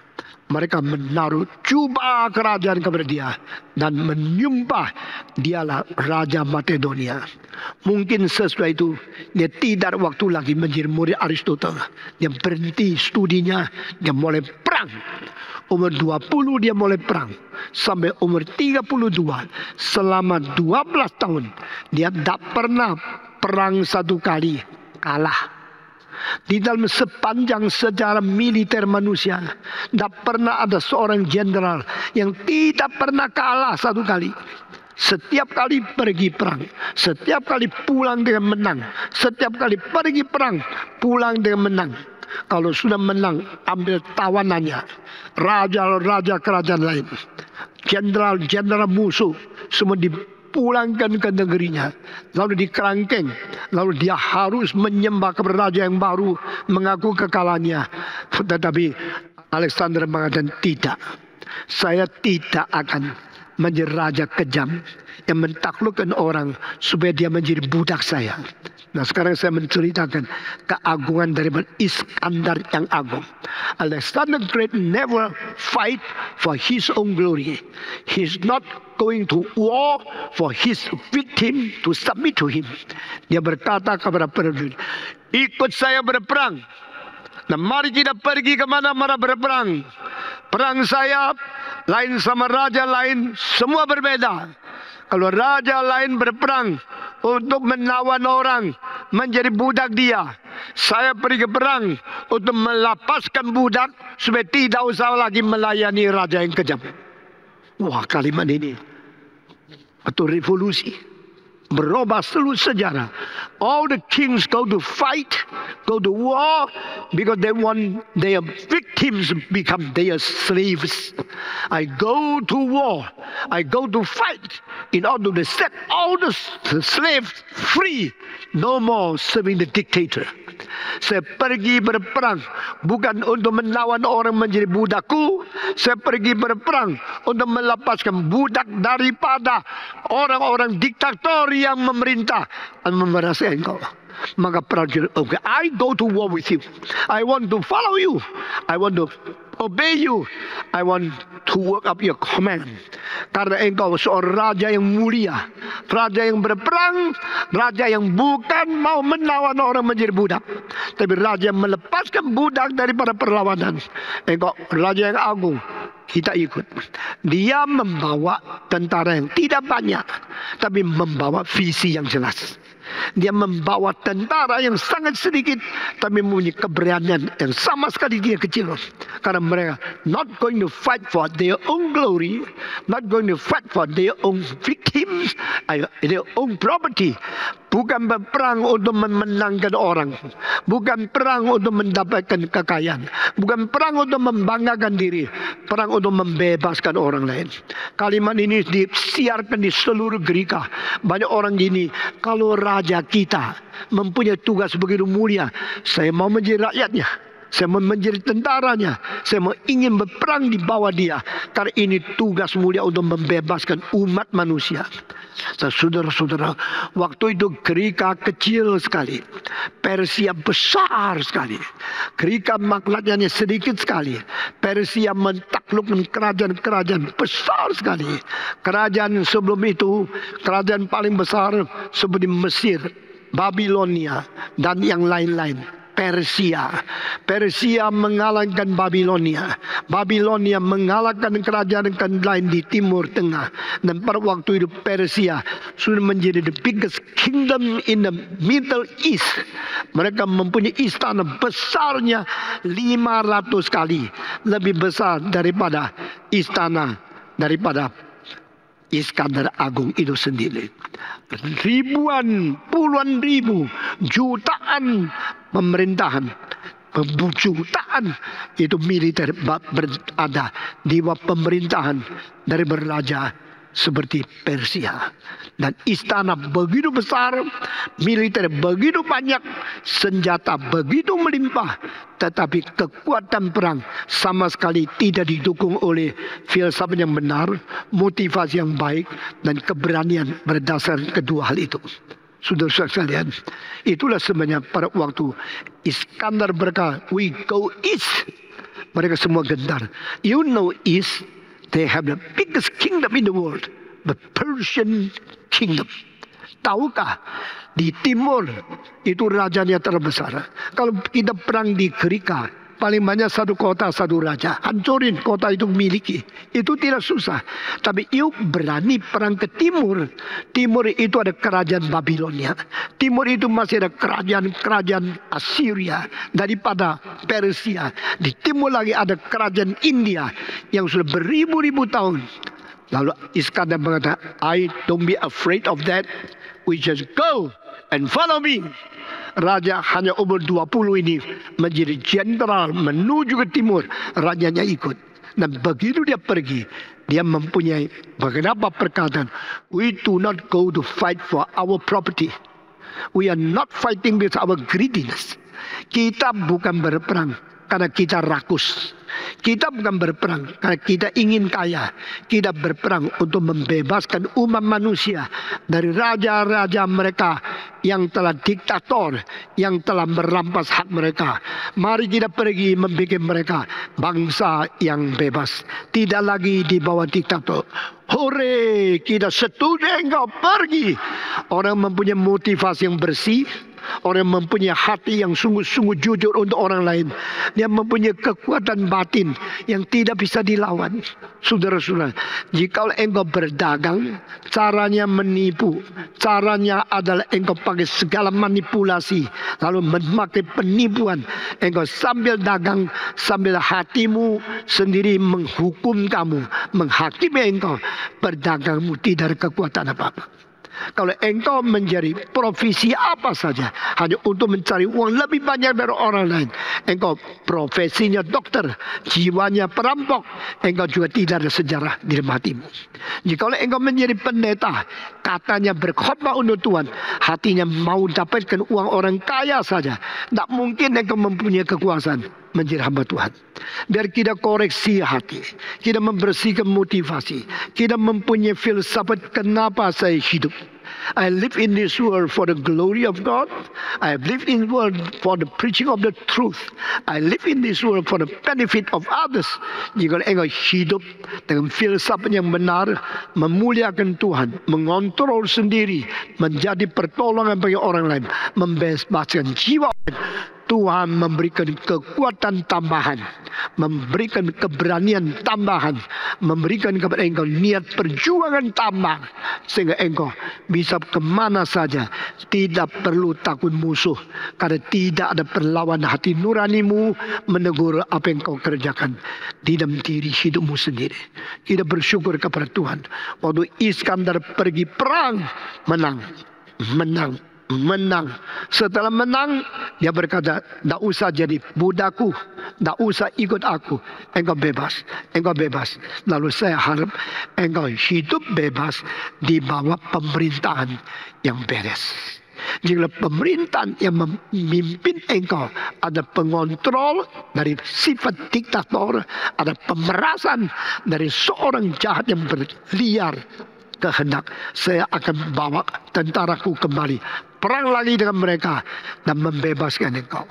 Mereka menaruh jubah kerajaan kepada dia dan menyumpah dialah Raja Makedonia. Mungkin sesuai itu dia tidak waktu lagi menjadi murid Aristotle. Dia berhenti studinya, dia mulai perang. Umur 20 dia mulai perang. Sampai umur 32, selama 12 tahun dia tidak pernah perang satu kali kalah. Di dalam sepanjang sejarah militer manusia, tidak pernah ada seorang jenderal yang tidak pernah kalah satu kali. Setiap kali pergi perang, setiap kali pulang dengan menang. Setiap kali pergi perang, pulang dengan menang. Kalau sudah menang, ambil tawanannya. Raja-raja kerajaan lain, jenderal-jenderal musuh, semua dipulangkan ke negerinya, lalu dikerangkeng, lalu dia harus menyembah kepada raja yang baru, mengaku kekalahannya. Tetapi Alexander mengatakan tidak, saya tidak akan menjadi raja kejam yang mentaklukkan orang supaya dia menjadi budak saya. Nah, sekarang saya menceritakan keagungan dari Iskandar yang agung. Alexander Great never fight for his own glory. He's not going to war for his victim to submit to him. Dia berkata kepada prajurit, ikut saya berperang. Nah, mari kita pergi kemana-mana berperang. Perang saya lain sama raja lain, semua berbeda. Kalau raja lain berperang untuk menawan orang menjadi budak dia, saya pergi ke perang untuk melepaskan budak supaya tidak usah lagi melayani raja yang kejam. Wah, kalimat ini atau revolusi, berubah seluruh sejarah. All the kings go to fight, go to war, because they want their victims become their slaves. I go to war, I go to fight in order to set all the slaves free. No more serving the dictator. Saya pergi berperang bukan untuk menawan orang menjadi budakku. Saya pergi berperang untuk melepaskan budak daripada orang-orang diktator yang memerintah dan memerasa engkau. Maka prajurit, okay, I go to war with you. I want to follow you. I want to obey you. I want to work up your command. Karena engkau seorang raja yang mulia, raja yang berperang, raja yang bukan mau menawan orang menjadi budak, tapi raja yang melepaskan budak daripada perlawanan. Engkau raja yang agung. Kita ikut. Dia membawa tentara yang tidak banyak, tapi membawa visi yang jelas. Dia membawa tentara yang sangat sedikit, tapi mempunyai keberanian yang sama sekali dia kecil. Karena mereka not going to fight for their own glory, not going to fight for their own victims, their own property. Bukan berperang untuk memenangkan orang, bukan perang untuk mendapatkan kekayaan, bukan perang untuk membanggakan diri, perang untuk membebaskan orang lain. Kalimat ini disiarkan di seluruh gereja. Banyak orang gini, kalau raja kita mempunyai tugas begitu mulia, saya mau menjadi rakyatnya, saya mau menjadi tentaranya, saya mau ingin berperang di bawah dia, karena ini tugas mulia untuk membebaskan umat manusia. Saudara-saudara, waktu itu gereja kecil sekali, Persia besar sekali, gereja rakyatnya sedikit sekali. Persia mentaklukkan kerajaan-kerajaan besar sekali. Kerajaan sebelum itu, kerajaan paling besar seperti Mesir, Babilonia, dan yang lain-lain. Persia mengalahkan Babilonia. Babilonia mengalahkan kerajaan lain di Timur Tengah. Dan pada waktu itu Persia sudah menjadi the biggest kingdom in the Middle East. Mereka mempunyai istana besarnya 500 kali lebih besar daripada istana daripada Iskandar Agung itu sendiri. Ribuan, puluhan ribu, jutaan pemerintahan, jutaan itu militer berada di bawah pemerintahan dari beraja seperti Persia. Dan istana begitu besar, militer begitu banyak, senjata begitu melimpah, tetapi kekuatan perang sama sekali tidak didukung oleh filsafat yang benar, motivasi yang baik, dan keberanian berdasarkan kedua hal itu. Saudara sekalian, itulah sebenarnya pada waktu Iskandar berkata, we go east, mereka semua gentar. You know east, they have the biggest kingdom in the world, the Persian kingdom. Tahukah di timur itu rajanya terbesar. Kalau kita perang di Gerika, paling banyak satu kota, satu raja. Hancurin kota itu miliki. Itu tidak susah. Tapi yuk berani perang ke timur. Timur itu ada kerajaan Babilonia. Timur itu masih ada kerajaan Assyria daripada Persia. Di timur lagi ada kerajaan India yang sudah beribu-ribu tahun. Lalu Iskandar berkata, I don't be afraid of that. We just go and follow me. Raja hanya umur 20 ini menjadi jenderal menuju ke timur. Rajanya ikut. Dan begitu dia pergi, dia mempunyai beberapa perkataan. We do not go to fight for our property. We are not fighting with our greediness. Kita bukan berperang karena kita rakus. Kita bukan berperang karena kita ingin kaya. Kita berperang untuk membebaskan umat manusia dari raja-raja mereka yang telah diktator, yang telah merampas hak mereka. Mari kita pergi membuat mereka bangsa yang bebas, tidak lagi di bawah diktator. Hore, kita setuju engkau pergi. Orang mempunyai motivasi yang bersih, orang yang mempunyai hati yang sungguh-sungguh jujur untuk orang lain. Dia mempunyai kekuatan batin yang tidak bisa dilawan. Saudara-saudara, jika engkau berdagang, caranya menipu. Caranya adalah engkau pakai segala manipulasi, lalu memakai penipuan. Engkau sambil dagang, sambil hatimu sendiri menghukum kamu, menghakimi engkau. Berdagangmu tidak ada kekuatan apa-apa. Kalau engkau menjadi profesi apa saja hanya untuk mencari uang lebih banyak dari orang lain, engkau profesinya dokter, jiwanya perampok, engkau juga tidak ada sejarah di dalam hatimu. Jika engkau menjadi pendeta, katanya berkhotbah untuk Tuhan, hatinya mau dapatkan uang orang kaya saja, tak mungkin engkau mempunyai kekuasaan menjadi hamba Tuhan. Biar kita koreksi hati, kita membersihkan motivasi, kita mempunyai filsafat kenapa saya hidup. I live in this world for the glory of God. I live in this world for the preaching of the truth. I live in this world for the benefit of others. Jika engkau hidup dengan filsafat yang benar, memuliakan Tuhan, mengontrol sendiri, menjadi pertolongan bagi orang lain, membebaskan jiwa, Tuhan memberikan kekuatan tambahan, memberikan keberanian tambahan, memberikan kepada engkau niat perjuangan tambah, sehingga engkau bisa kemana saja, tidak perlu takut musuh, karena tidak ada perlawan hati nuranimu menegur apa yang kau kerjakan di dalam diri hidupmu sendiri. Kita bersyukur kepada Tuhan, waktu Iskandar pergi perang, menang. Setelah menang, dia berkata, tidak usah jadi budakku, tidak usah ikut aku, engkau bebas. Lalu saya harap engkau hidup bebas di bawah pemerintahan yang beres. Jika pemerintahan yang memimpin engkau ada pengontrol dari sifat diktator, ada pemerasan dari seorang jahat yang berliar kehendak, saya akan bawa tentaraku kembali, perang lagi dengan mereka dan membebaskan engkau.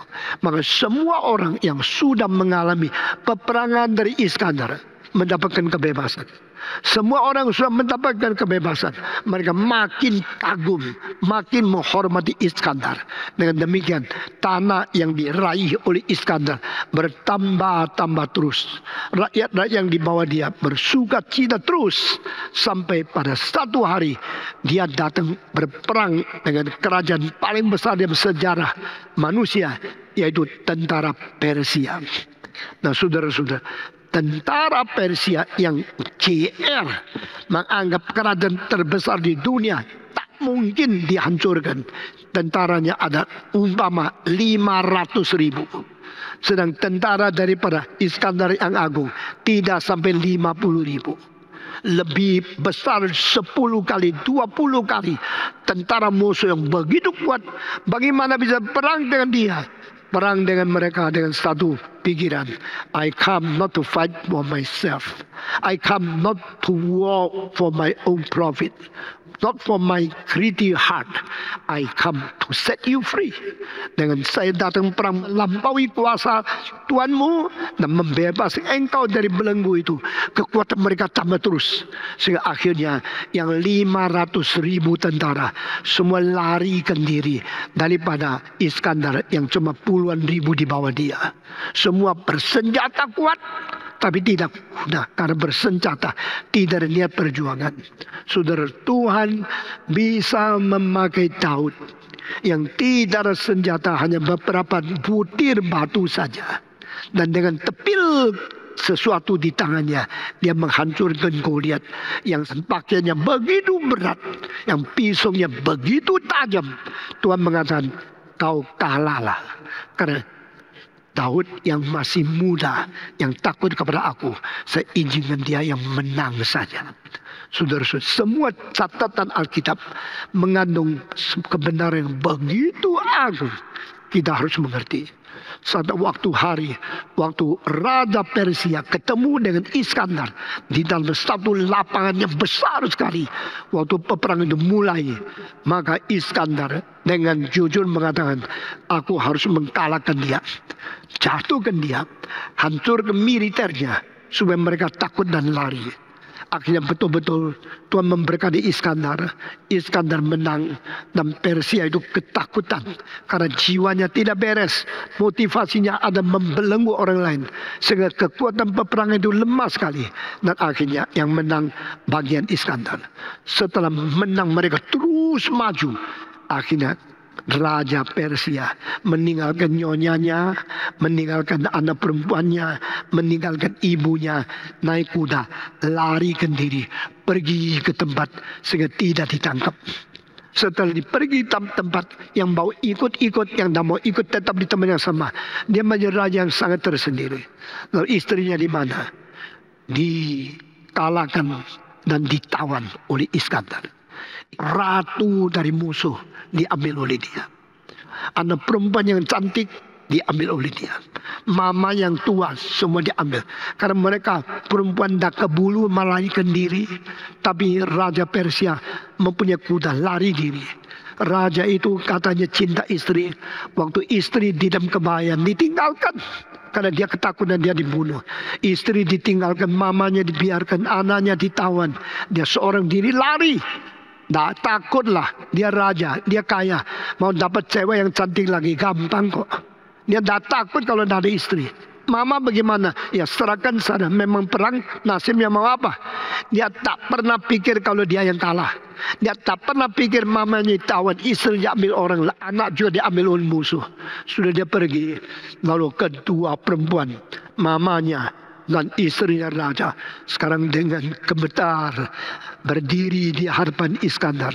Maka semua orang yang sudah mengalami peperangan dari Iskandar mendapatkan kebebasan. Semua orang sudah mendapatkan kebebasan. Mereka makin kagum, makin menghormati Iskandar. Dengan demikian, tanah yang diraih oleh Iskandar bertambah-tambah terus. Rakyat-rakyat yang di bawah dia bersuka cita terus. Sampai pada satu hari, dia datang berperang dengan kerajaan paling besar dalam sejarah manusia, yaitu tentara Persia. Nah, saudara-saudara, tentara Persia yang GR menganggap kerajaan terbesar di dunia tak mungkin dihancurkan. Tentaranya ada umpama 500.000. Sedang tentara daripada Iskandar yang Agung tidak sampai 50.000. Lebih besar 10 kali, 20 kali tentara musuh yang begitu kuat. Bagaimana bisa perang dengan dia? Perang dengan mereka dengan satu pikiran. I come not to fight for myself. I come not to war for my own profit. Not for my greedy heart. I come to set you free. Dengan saya datang perang melampaui kuasa Tuhanmu dan membebaskan engkau dari belenggu itu. Kekuatan mereka tambah terus. Sehingga akhirnya yang 500.000 tentara semua larikan diri daripada Iskandar yang cuma puluhan ribu di bawah dia. Semua bersenjata kuat, tapi tidak guna karena bersenjata, tidak ada niat perjuangan. Saudara, Tuhan bisa memakai Daud yang tidak ada senjata, hanya beberapa butir batu saja, dan dengan tepil sesuatu di tangannya dia menghancurkan Goliat yang pakaiannya begitu berat, yang pisaunya begitu tajam. Tuhan mengatakan, kau kalahlah, karena Daud yang masih muda, yang takut kepada aku, saya izinkan dia yang menang saja. Saudara-saudara, semua catatan Alkitab mengandung kebenaran yang begitu agung. Kita harus mengerti. Satu waktu Raja Persia ketemu dengan Iskandar di dalam satu lapangan yang besar sekali. Waktu peperangan itu mulai, maka Iskandar dengan jujur mengatakan, aku harus mengalahkan dia, jatuhkan dia, hancurkan militernya supaya mereka takut dan lari. Akhirnya betul-betul Tuhan memberkati Iskandar. Iskandar menang dan Persia itu ketakutan karena jiwanya tidak beres. Motivasinya ada membelenggu orang lain, sehingga kekuatan peperangan itu lemah sekali. Dan akhirnya yang menang bagian Iskandar. Setelah menang mereka terus maju. Akhirnya Raja Persia meninggalkan nyonyanya, meninggalkan anak perempuannya, meninggalkan ibunya, naik kuda, larikan diri, pergi ke tempat sehingga tidak ditangkap. Setelah pergi tempat yang mau ikut-ikut, yang tidak mau ikut tetap di tempat yang sama, dia menjadi raja yang sangat tersendiri. Lalu istrinya di mana? Dikalahkan dan ditawan oleh Iskandar. Ratu dari musuh diambil oleh dia. Anak perempuan yang cantik diambil oleh dia. Mama yang tua semua diambil. Karena mereka perempuan dah kebulu melarikan diri. Tapi Raja Persia mempunyai kuda lari diri. Raja itu katanya cinta istri. Waktu istri di dalam kebahayan ditinggalkan. Karena dia ketakutan dia dibunuh. Istri ditinggalkan, mamanya dibiarkan, anaknya ditawan. Dia seorang diri lari. Nah, takutlah, dia raja, dia kaya. Mau dapat cewek yang cantik lagi, gampang kok. Dia tak takut kalau tidak ada istri. Mama bagaimana? Ya serahkan sana, memang perang, nasibnya mau apa? Dia tak pernah pikir kalau dia yang kalah. Dia tak pernah pikir mamanya tawan, istri diambil orang, anak juga diambil oleh musuh. Sudah dia pergi. Lalu kedua perempuan, mamanya dan istrinya raja sekarang dengan gemetar berdiri di hadapan Iskandar.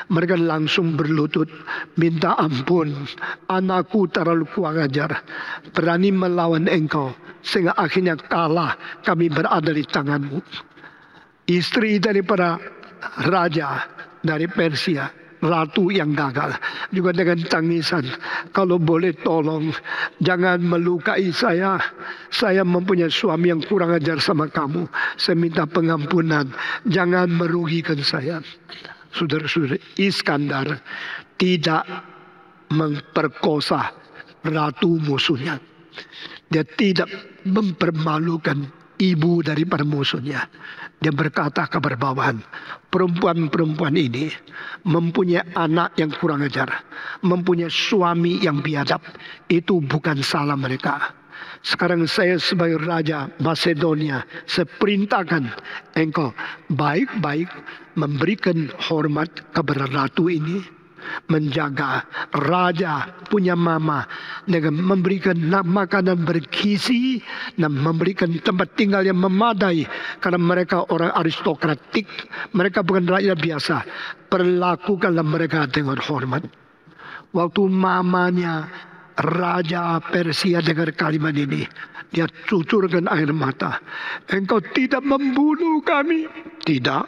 Mereka langsung berlutut minta ampun, anakku terlalu kurang ajar, berani melawan engkau sehingga akhirnya kalah, kami berada di tanganmu. Istri daripada raja dari Persia, ratu yang gagal, juga dengan tangisan, kalau boleh tolong jangan melukai saya. Saya mempunyai suami yang kurang ajar sama kamu. Saya minta pengampunan, jangan merugikan saya. Saudara-saudara, Iskandar tidak memperkosa ratu musuhnya. Dia tidak mempermalukan ibu daripada musuhnya. Dia berkata kepada bawahan, perempuan-perempuan ini mempunyai anak yang kurang ajar, mempunyai suami yang biadab. Itu bukan salah mereka. Sekarang saya sebagai raja Macedonia, saya perintahkan engkau baik-baik memberikan hormat kepada ratu ini, menjaga raja punya mama dengan memberikan makanan bergizi dan memberikan tempat tinggal yang memadai, karena mereka orang aristokratik, mereka bukan rakyat biasa. Perlakukanlah mereka dengan hormat. Waktu mamanya Raja Persia dengar kalimat ini, dia cucurkan air mata. Engkau tidak membunuh kami. Tidak.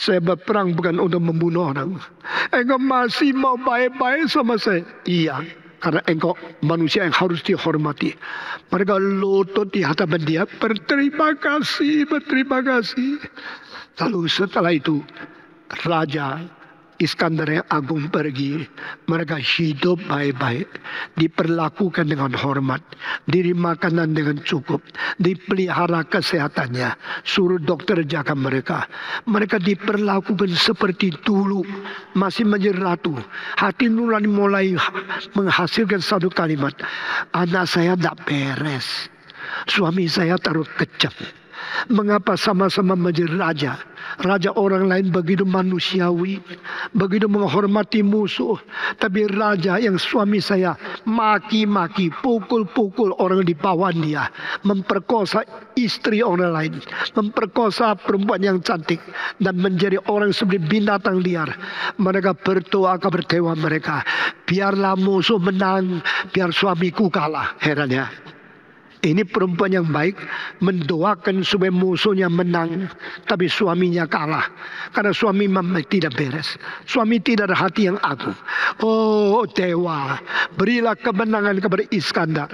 Saya berperang bukan untuk membunuh orang. Engkau masih mau baik-baik sama saya? Iya, karena engkau manusia yang harus dihormati. Mereka lutut di hadapan dia, berterima kasih, berterima kasih. Lalu setelah itu Raja Iskandar yang agung pergi. Mereka hidup baik-baik, diperlakukan dengan hormat, diberi makanan dengan cukup, dipelihara kesehatannya, suruh dokter jaga mereka. Mereka diperlakukan seperti dulu masih menjadi ratu. Hati nurani mulai menghasilkan satu kalimat, anak saya tak beres, suami saya terlalu kejam. Mengapa sama-sama menjadi raja? Raja orang lain begitu manusiawi, begitu menghormati musuh. Tapi raja yang suami saya maki-maki, pukul-pukul orang di bawah dia, memperkosa istri orang lain, memperkosa perempuan yang cantik, dan menjadi orang seperti binatang liar. Mereka berdoa kepada dewa mereka, biarlah musuh menang, biar suamiku kalah. Heran ya. Ini perempuan yang baik mendoakan supaya musuhnya menang, tapi suaminya kalah. Karena suami tidak beres. Suami tidak ada hati yang agung. Oh dewa, berilah kemenangan kepada Iskandar.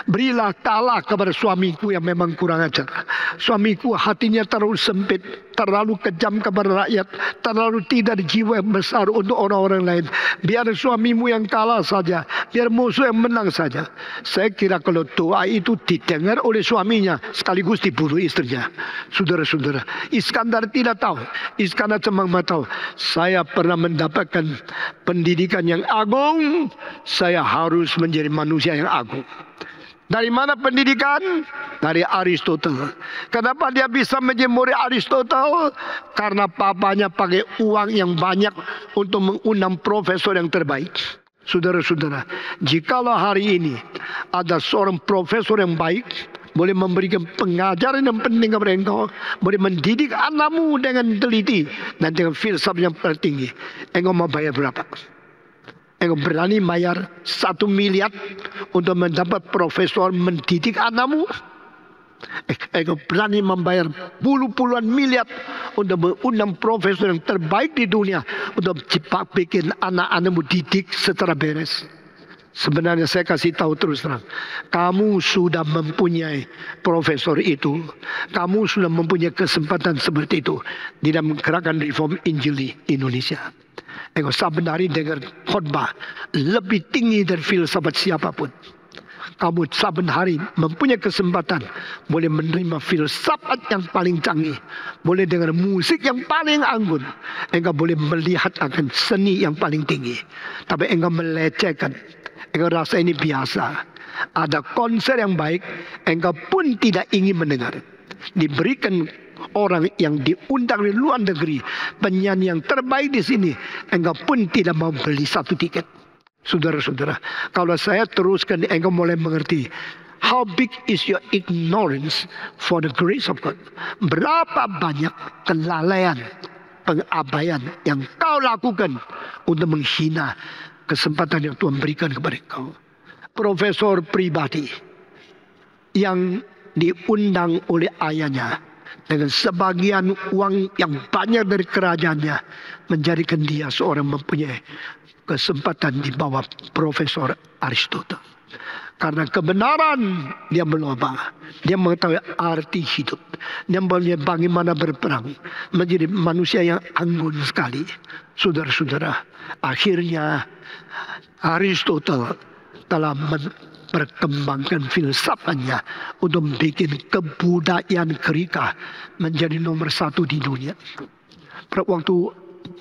Berilah kalah kepada suamiku yang memang kurang ajar. Suamiku hatinya terlalu sempit, terlalu kejam kepada rakyat, terlalu tidak jiwa yang besar untuk orang-orang lain. Biar suamimu yang kalah saja, biar musuh yang menang saja. Saya kira kalau doa itu didengar oleh suaminya, sekaligus dibunuh istrinya. Saudara-saudara, Iskandar tidak tahu. Iskandar cuma tahu, saya pernah mendapatkan pendidikan yang agung, saya harus menjadi manusia yang agung. Dari mana pendidikan? Dari Aristoteles. Kenapa dia bisa menjadi murid Aristoteles? Karena papanya pakai uang yang banyak untuk mengundang profesor yang terbaik. Saudara-saudara, jikalau hari ini ada seorang profesor yang baik, boleh memberikan pengajaran yang penting kepada engkau, boleh mendidik anakmu dengan teliti dan dengan filsafat yang tertinggi, engkau mau bayar berapa? Engkau berani bayar 1 miliar untuk mendapat profesor mendidik anakmu? Engkau berani membayar puluhan miliar untuk mengundang profesor yang terbaik di dunia untuk bikin anak-anakmu didik secara beres? Sebenarnya saya kasih tahu terus terang. Kamu sudah mempunyai profesor itu. Kamu sudah mempunyai kesempatan seperti itu. Di dalam gerakan reform Injil di Indonesia. Engkau saben hari dengar khotbah. Lebih tinggi dari filsafat siapapun. Kamu saben hari mempunyai kesempatan. Boleh menerima filsafat yang paling canggih. Boleh dengar musik yang paling anggun. Engkau boleh melihat akan seni yang paling tinggi. Tapi engkau melecehkan. Engkau rasa ini biasa. Ada konser yang baik, engkau pun tidak ingin mendengar. Diberikan orang yang diundang dari luar negeri, penyanyi yang terbaik di sini, engkau pun tidak mau beli satu tiket. Saudara-saudara, kalau saya teruskan, engkau mulai mengerti. How big is your ignorance for the grace of God? Berapa banyak kelalaian, pengabaian yang kau lakukan untuk menghina kesempatan yang Tuhan berikan kepada kau. Profesor pribadi yang diundang oleh ayahnya dengan sebagian uang yang banyak dari kerajaannya, menjadikan dia seorang mempunyai kesempatan di bawah Profesor Aristotle. Karena kebenaran dia melomba. Dia mengetahui arti hidup. Dia melihat bagaimana berperang. Menjadi manusia yang anggun sekali. Saudara-saudara, akhirnya Aristotle telah memperkembangkan filsafatnya untuk membuat kebudayaan Greka menjadi nomor satu di dunia. Pada waktu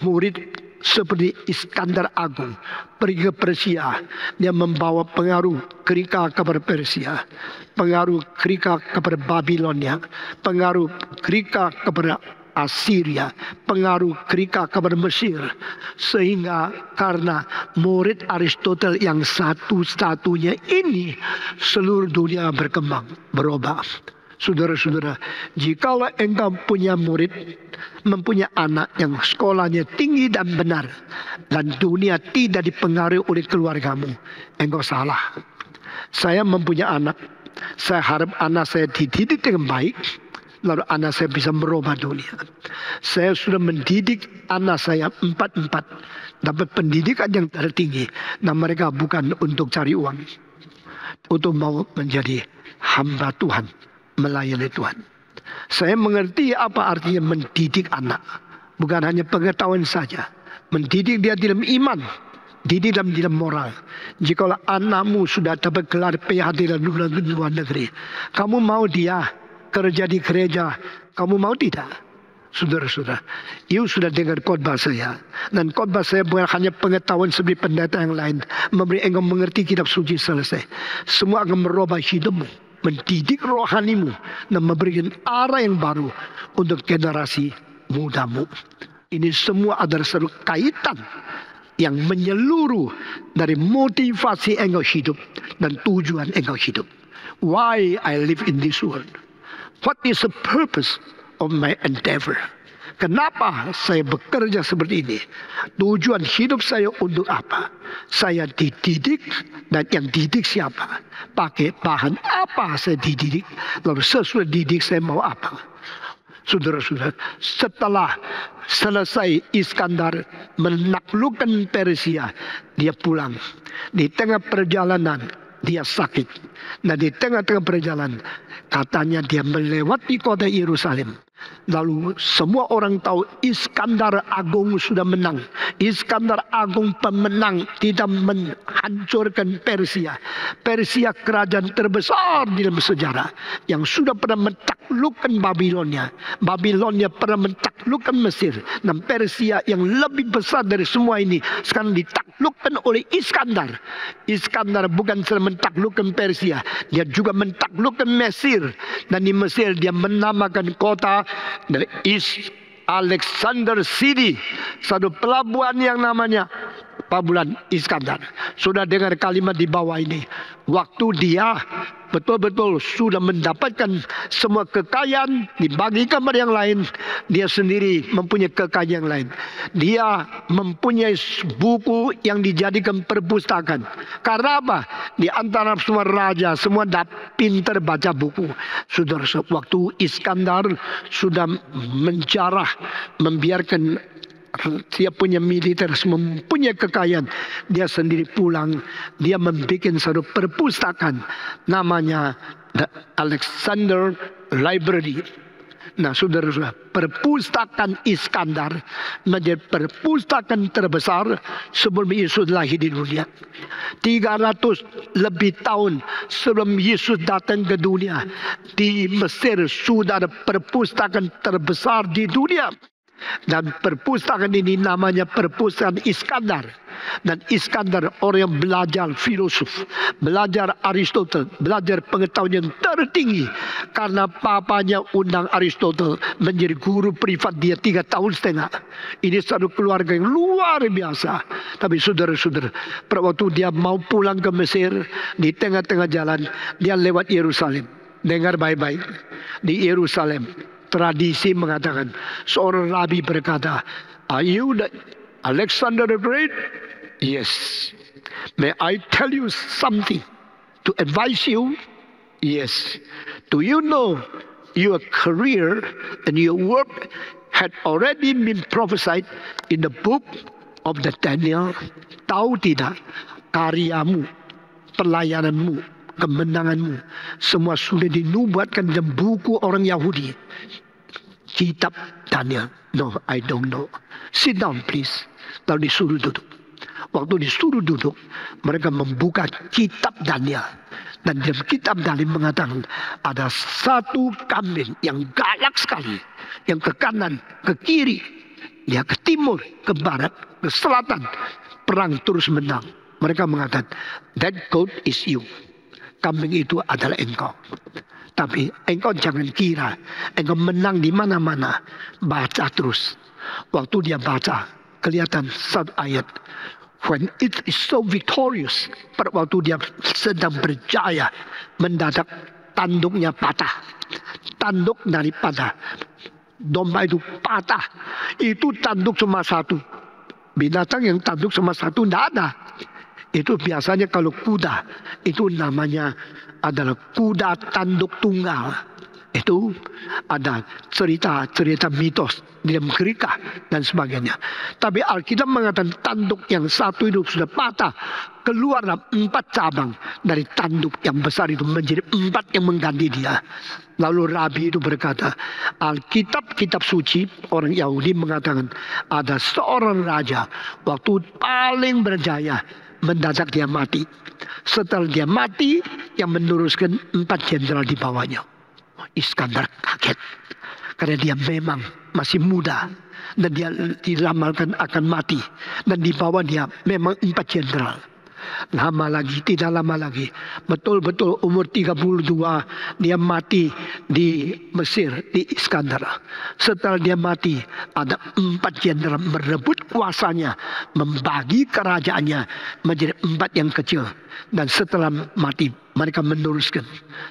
murid seperti Iskandar Agung pergi ke Persia, dia membawa pengaruh Greka kepada Persia, pengaruh Greka kepada Babilonia, pengaruh Greka kepada Assyria, pengaruh Greka kepada Mesir. Sehingga karena murid Aristotle yang satu-satunya ini, seluruh dunia berkembang, berubah. Saudara-saudara, jikalau engkau punya murid, mempunyai anak yang sekolahnya tinggi dan benar, dan dunia tidak dipengaruhi oleh keluargamu, engkau salah. Saya mempunyai anak, saya harap anak saya dididik dengan baik, lalu anak saya bisa merubah dunia. Saya sudah mendidik anak saya 4 dapat pendidikan yang tertinggi, dan mereka bukan untuk cari uang, untuk mau menjadi hamba Tuhan, melayani Tuhan. Saya mengerti apa artinya mendidik anak. Bukan hanya pengetahuan saja. Mendidik dia dalam iman. Didik dalam moral. Jikalau anakmu sudah dapat gelar PhD dalam luar negeri, kamu mau dia kerja di gereja, kamu mau tidak? Saudara-saudara, you sudah dengar khotbah saya. Dan khotbah saya bukan hanya pengetahuan seperti pendeta yang lain. Memberi engkau mengerti kitab suci selesai. Semua akan merubah hidupmu, mendidik rohanimu, dan memberikan arah yang baru untuk generasi mudamu. Ini semua adalah satu kaitan yang menyeluruh dari motivasi engkau hidup dan tujuan engkau hidup. Why I live in this world? What is the purpose of my endeavor? Kenapa saya bekerja seperti ini? Tujuan hidup saya untuk apa? Saya dididik, dan yang didik siapa? Pakai bahan apa saya dididik? Lalu sesuai didik saya mau apa? Saudara-saudara, setelah selesai Iskandar menaklukkan Persia, dia pulang. Di tengah perjalanan dia sakit. Nah, di tengah-tengah perjalanan katanya dia melewati kota Yerusalem. Lalu semua orang tahu Iskandar Agung sudah menang. Iskandar Agung pemenang, tidak menghancurkan Persia. Persia kerajaan terbesar di dalam sejarah yang sudah pernah mentaklukkan Babilonia. Babilonia pernah mentaklukkan Mesir. Dan Persia yang lebih besar dari semua ini sekarang ditaklukkan oleh Iskandar. Iskandar bukan saja mentaklukkan Persia, dia juga mentaklukkan Mesir. Dan di Mesir dia menamakan kota dari East Alexander City, satu pelabuhan yang namanya Pelabuhan Iskandar. Sudah dengar kalimat di bawah ini. Waktu dia betul-betul sudah mendapatkan semua kekayaan, dibagikan kepada yang lain, dia sendiri mempunyai kekayaan yang lain. Dia mempunyai buku yang dijadikan perpustakaan. Karena apa? Di antara semua raja, semua pintar baca buku. Saudara, waktu Iskandar sudah menjarah, membiarkan Dia punya militer, mempunyai kekayaan. Dia sendiri pulang, dia membuat satu perpustakaan namanya The Alexander Library. Nah, saudara-saudara, perpustakaan Iskandar menjadi perpustakaan terbesar sebelum Yesus lahir di dunia. 300 lebih tahun sebelum Yesus datang ke dunia, di Mesir sudah ada perpustakaan terbesar di dunia. Dan perpustakaan ini namanya perpustakaan Iskandar. Dan Iskandar orang yang belajar filosof, belajar Aristotle, belajar pengetahuan yang tertinggi. Karena papanya undang Aristotle menjadi guru privat dia 3,5 tahun. Ini satu keluarga yang luar biasa. Tapi saudara-saudara, pada waktu dia mau pulang ke Mesir, di tengah-tengah jalan dia lewat Yerusalem. Dengar baik-baik, di Yerusalem tradisi mengatakan, seorang rabi berkata, "Are you the Alexander the Great?" "Yes." "May I tell you something to advise you?" "Yes." "Do you know your career and your work had already been prophesied in the book of the Daniel?" Tahu tidak, karyamu, pelayananmu, kemenanganmu semua sudah dinubuatkan dalam buku orang Yahudi, kitab Daniel. "No, I don't know." "Sit down please." Lalu disuruh duduk. Waktu disuruh duduk, mereka membuka kitab Daniel. Dan dalam kitab Daniel mengatakan ada satu kambing yang galak sekali, yang ke kanan, ke kiri, dia ke timur, ke barat, ke selatan, perang terus menang. Mereka mengatakan, "That goat is you." Kambing itu adalah engkau. Tapi engkau jangan kira engkau menang di mana-mana. Baca terus. Waktu dia baca, kelihatan satu ayat. When it is so victorious, pada waktu dia sedang berjaya, mendadak tanduknya patah. Tanduk daripada domba itu patah. Itu tanduk cuma satu. Binatang yang tanduk cuma satu tidak ada. Itu biasanya kalau kuda, itu namanya adalah kuda tanduk tunggal. Itu ada cerita mitos di dalam Greka dan sebagainya. Tapi Alkitab mengatakan tanduk yang satu itu sudah patah. Keluarlah 4 cabang dari tanduk yang besar itu menjadi 4 yang mengganti dia. Lalu Rabi itu berkata, Alkitab, kitab suci orang Yahudi mengatakan ada seorang raja waktu paling berjaya, mendadak dia mati. Setelah dia mati, yang meneruskan 4 jenderal di bawahnya. Iskandar kaget. Karena dia memang masih muda. Dan dia diramalkan akan mati. Dan di bawah dia memang 4 jenderal. Lama lagi, tidak lama lagi, betul-betul umur 32 dia mati di Mesir, di Iskandar. Setelah dia mati, ada 4 jenderal merebut kuasanya, membagi kerajaannya menjadi 4 yang kecil. Dan setelah mati, mereka meneruskan.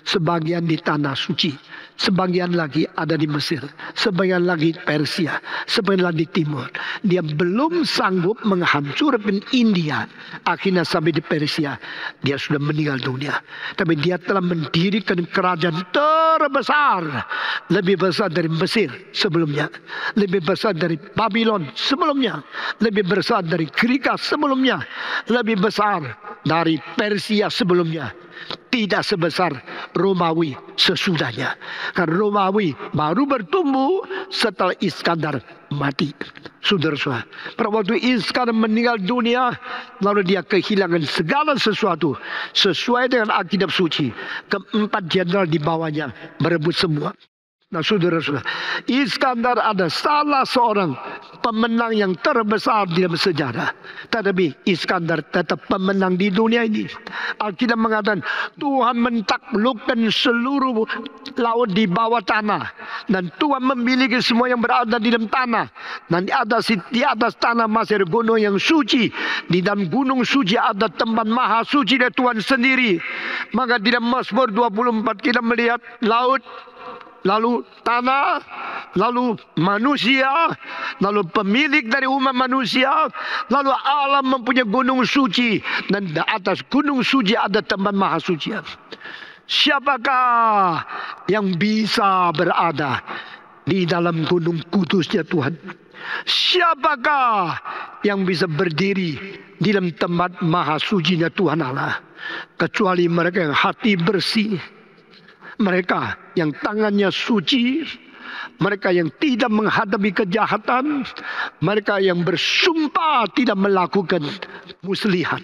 Sebagian di tanah suci, sebagian lagi ada di Mesir, sebagian lagi Persia, sebagian lagi di timur. Dia belum sanggup menghancurkan India. Akhirnya sampai di Persia, dia sudah meninggal dunia. Tapi dia telah mendirikan kerajaan terbesar, lebih besar dari Mesir sebelumnya, lebih besar dari Babylon sebelumnya, lebih besar dari Greka sebelumnya, lebih besar dari Persia sebelumnya. Tidak sebesar Romawi sesudahnya. Karena Romawi baru bertumbuh setelah Iskandar mati. Saudara-saudara, pada waktu Iskandar meninggal dunia, lalu dia kehilangan segala sesuatu. Sesuai dengan Alkitab suci, keempat jenderal di bawahnya berebut semua. Nah, saudara-saudara, Iskandar ada salah seorang pemenang yang terbesar di dalam sejarah. Tetapi Iskandar tetap pemenang di dunia ini. Alkitab mengatakan Tuhan mentaklukkan seluruh laut di bawah tanah. Dan Tuhan memiliki semua yang berada di dalam tanah. Dan di atas tanah masih ada gunung yang suci. Di dalam gunung suci ada tempat maha suci dari Tuhan sendiri. Maka di dalam Mazmur 24 kita melihat laut, lalu tanah, lalu manusia, lalu pemilik dari umat manusia, lalu Allah mempunyai gunung suci, dan di atas gunung suci ada tempat maha suci. Siapakah yang bisa berada di dalam gunung kudusnya Tuhan? Siapakah yang bisa berdiri di dalam tempat maha sucinya Tuhan Allah? Kecuali mereka yang hati bersih, mereka yang tangannya suci, mereka yang tidak menghadapi kejahatan, mereka yang bersumpah tidak melakukan muslihat.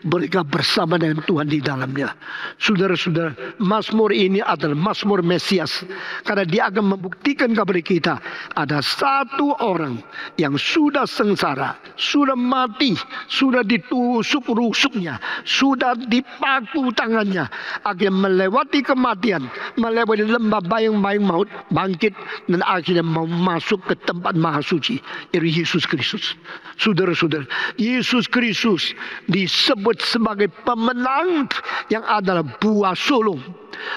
Mereka bersama dengan Tuhan di dalamnya. Saudara-saudara, Mazmur ini adalah Mazmur Mesias. Karena dia akan membuktikan kepada kita ada satu orang yang sudah sengsara, sudah mati, sudah ditusuk rusuknya, sudah dipaku tangannya, akhirnya melewati kematian, melewati lembah bayang-bayang maut, bangkit, dan akhirnya mau masuk ke tempat maha suci, yaitu Yesus Kristus. Saudara-saudara, Yesus Kristus disebut sebagai pemenang yang adalah buah sulung.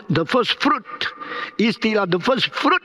The first fruit. Istilah the first fruit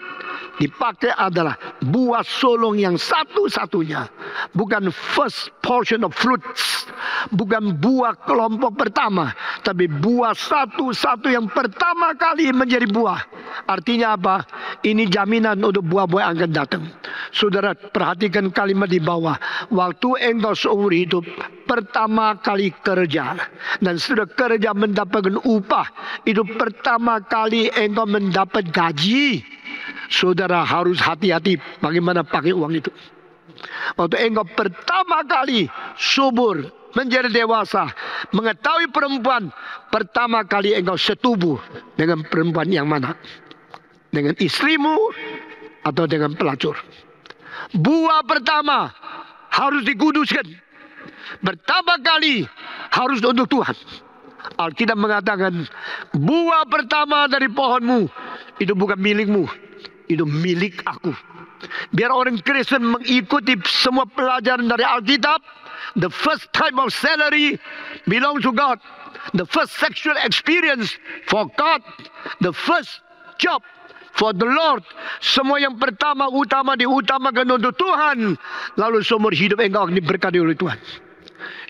dipakai adalah buah sulung yang satu-satunya. Bukan first portion of fruits. Bukan buah kelompok pertama. Tapi buah satu-satu yang pertama kali menjadi buah. Artinya apa? Ini jaminan untuk buah-buah yang akan datang. Saudara, perhatikan kalimat di bawah. Waktu engkau seumur hidup pertama kali kerja, dan sudah kerja mendapatkan upah, itu pertama kali engkau mendapat gaji. Saudara harus hati-hati bagaimana pakai uang itu. Waktu engkau pertama kali subur, menjadi dewasa, mengetahui perempuan, pertama kali engkau setubuh dengan perempuan yang mana? Dengan istrimu atau dengan pelacur? Buah pertama harus dikuduskan. Pertama kali harus untuk Tuhan. Alkitab mengatakan buah pertama dari pohonmu itu bukan milikmu, itu milik aku. Biar orang Kristen mengikuti semua pelajaran dari Alkitab. The first type of salary belongs to God. The first sexual experience for God. The first job for the Lord. Semua yang pertama utama diutamakan untuk Tuhan. Lalu seumur hidup engkau akan diberkati oleh Tuhan.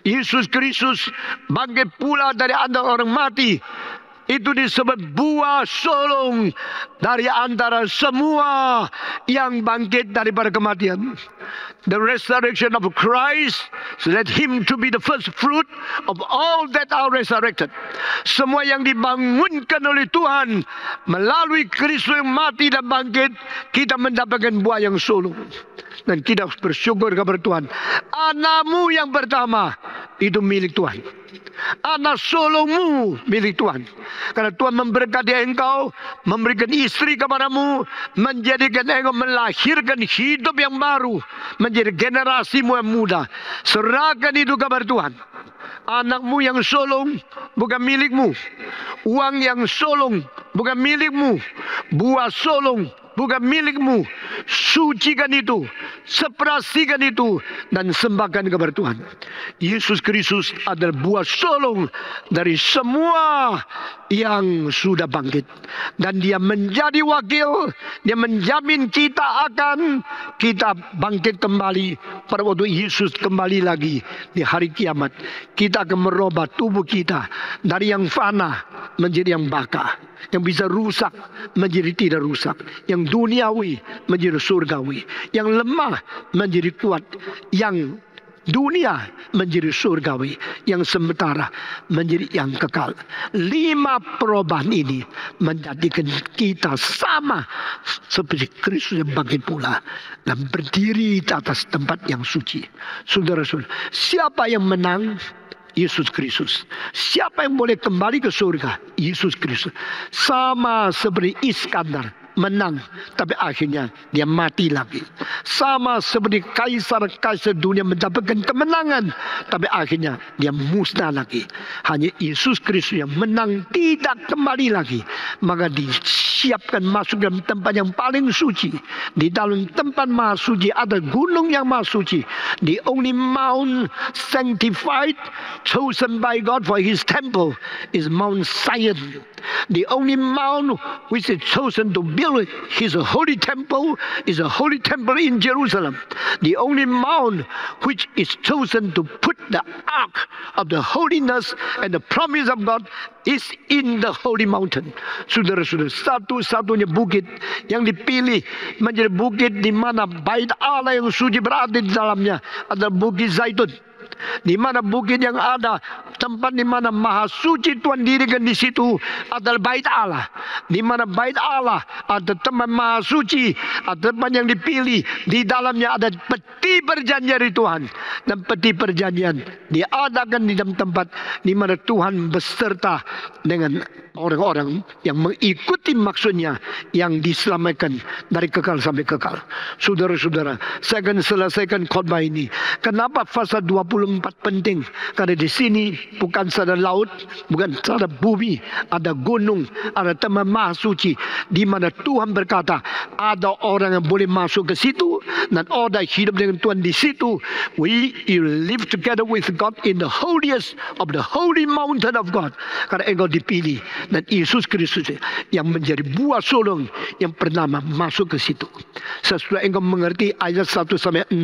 Yesus Kristus bangkit pula dari antara orang mati. Itu disebut buah sulung dari antara semua yang bangkit daripada kematian. The resurrection of Christ led him to be the first fruit of all that are resurrected. Semua yang dibangunkan oleh Tuhan melalui Kristus yang mati dan bangkit, kita mendapatkan buah yang sulung. Dan kita bersyukur kepada Tuhan. Anakmu yang pertama itu milik Tuhan. Anak sulungmu milik Tuhan. Karena Tuhan memberkati engkau, memberikan istri kepadamu, menjadikan engkau melahirkan hidup yang baru, menjadi generasimu yang muda. Serahkan itu kepada Tuhan. Anakmu yang sulung bukan milikmu. Uang yang sulung bukan milikmu. Buah sulung bukan milikmu. Sucikan itu, separasikan itu, dan sembahkan kepada Tuhan. Yesus Kristus adalah buah sulung dari semua yang sudah bangkit. Dan dia menjadi wakil, dia menjamin kita akan bangkit kembali pada waktu Yesus kembali lagi di hari kiamat. Kita akan merubah tubuh kita dari yang fana menjadi yang baka, yang bisa rusak menjadi tidak rusak, yang duniawi menjadi surgawi, yang lemah menjadi kuat, yang dunia menjadi surgawi, yang sementara menjadi yang kekal. 5 perubahan ini menjadikan kita sama seperti Kristus yang bangkit pula dan berdiri di atas tempat yang suci. Saudara-saudara, siapa yang menang? Yesus Kristus. Siapa yang boleh kembali ke surga? Yesus Kristus. Sama seperti Iskandar, menang, tapi akhirnya dia mati lagi. Sama seperti kaisar-kaisar dunia mendapatkan kemenangan, tapi akhirnya dia musnah lagi. Hanya Yesus Kristus yang menang, tidak kembali lagi. Maka disiapkan masuk dalam tempat yang paling suci. Di dalam tempat maha suci ada gunung yang maha suci. The only mount sanctified, chosen by God for his temple, is Mount Zion. The only mount which is chosen to be build his holy temple is a holy temple in Jerusalem, the only mount which is chosen to put the ark of the holiness and the promise of God is in the holy mountain. Saudara-saudara, satu-satunya bukit yang dipilih menjadi bukit di mana bait Allah yang suci berada di dalamnya adalah Bukit Zaitun. Di mana bukit yang ada, tempat di mana maha suci Tuhan dirikan di situ adalah bait Allah. Di mana bait Allah ada tempat maha suci, ada tempat yang dipilih. Di dalamnya ada peti perjanjian dari Tuhan. Dan peti perjanjian diadakan di dalam tempat di mana Tuhan beserta dengan orang-orang yang mengikuti maksudnya, yang diselamatkan dari kekal sampai kekal. Saudara-saudara, saya akan selesaikan khotbah ini. Kenapa pasal 24 penting? Karena di sini bukan saja laut, bukan saja bumi, ada gunung, ada tempat maha suci di mana Tuhan berkata ada orang yang boleh masuk ke situ dan ada hidup dengan Tuhan di situ. We live together with God in the holiest of the holy mountain of God. Karena engkau dipilih dan Yesus Kristus yang menjadi buah sulung yang pertama masuk ke situ. Sesudah engkau mengerti ayat 1 sampai 6,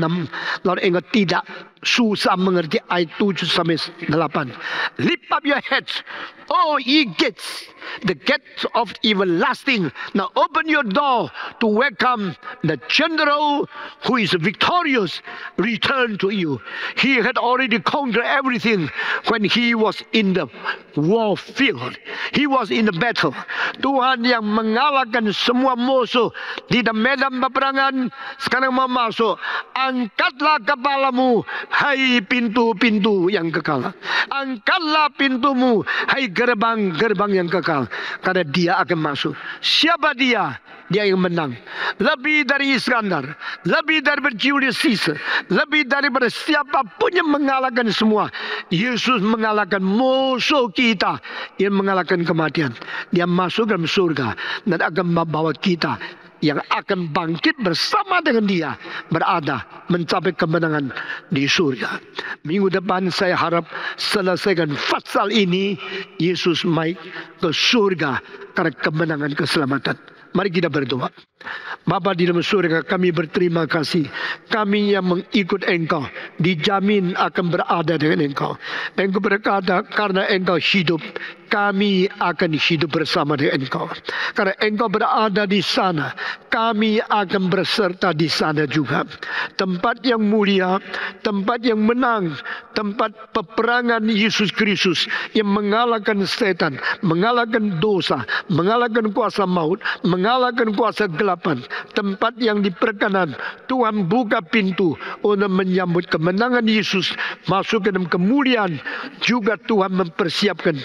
lalu engkau tidak susah mengerti ayat 7 sampai 8. Lift up your heads, oh ye gates, the gates of everlasting. Now open your door to welcome the general who is victorious return to you. He had already conquered everything when he was in the war field. He was in the battle. Tuhan yang mengalahkan semua musuh di dalam medan peperangan sekarang mau masuk. Angkatlah kepalamu, hai pintu-pintu yang kekal. Angkatlah pintumu, hai gerbang-gerbang yang kekal. Karena dia akan masuk. Siapa dia? Dia yang menang. Lebih dari Iskandar, lebih dari Julius Caesar, lebih daripada siapapun yang mengalahkan semua. Yesus mengalahkan musuh kita, yang mengalahkan kematian. Dia masuk dalam surga dan akan membawa kita yang akan bangkit bersama dengan dia, berada mencapai kemenangan di surga. Minggu depan saya harap selesaikan pasal ini. Yesus naik ke surga karena kemenangan keselamatan. Mari kita berdoa. Bapa di dalam surga, kami berterima kasih. Kami yang mengikut Engkau dijamin akan berada dengan Engkau. Engkau berkata, karena Engkau hidup, kami akan hidup bersama dengan Engkau. Karena Engkau berada di sana, kami akan berserta di sana juga. Tempat yang mulia, tempat yang menang, tempat peperangan Yesus Kristus yang mengalahkan setan, mengalahkan dosa, mengalahkan kuasa maut, mengalahkan kuasa kegelapan. Tempat yang diperkenan Tuhan buka pintu untuk menyambut kemenangan Yesus masuk ke dalam kemuliaan. Juga Tuhan mempersiapkan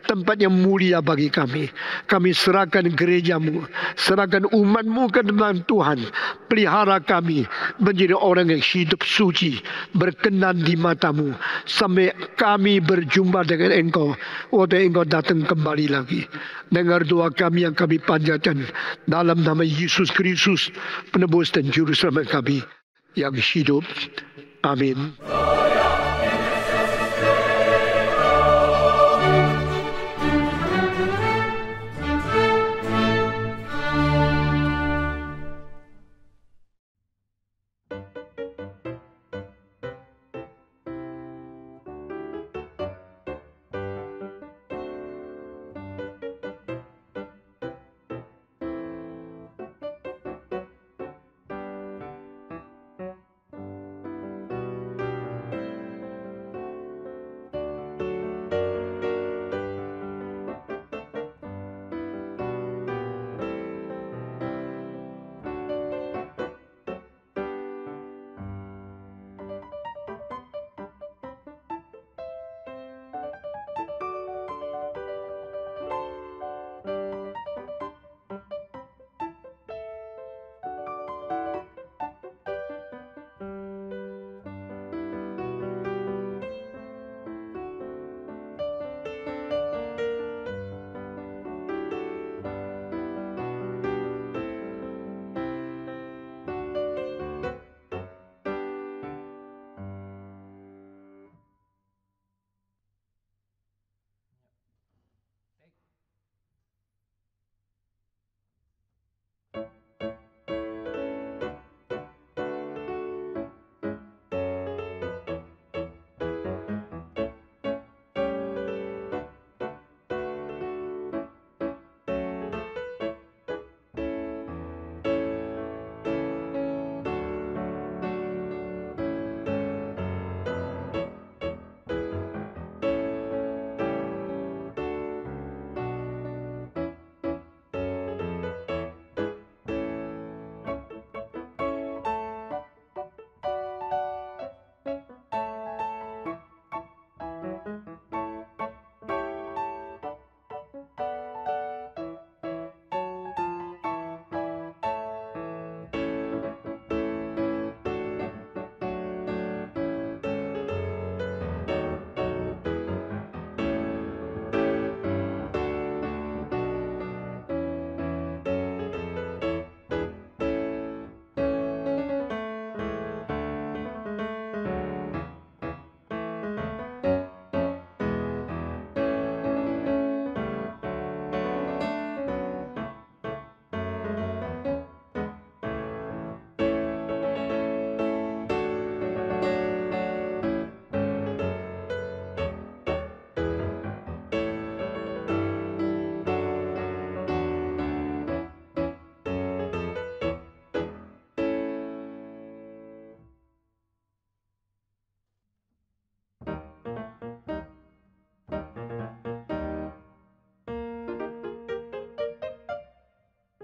tempat yang mulia bagi kami. Kami serahkan gerejamu, serahkan umatmu ke dalam Tuhan. Pelihara kami menjadi orang yang hidup suci, berkenan di matamu, sampai kami berjumpa dengan Engkau waktu Engkau datang kembali lagi. Dengar doa kami yang kami panjatkan dalam nama Yesus Kristus, penebus dan juru selamat kami yang hidup. Amin.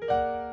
Tuhan.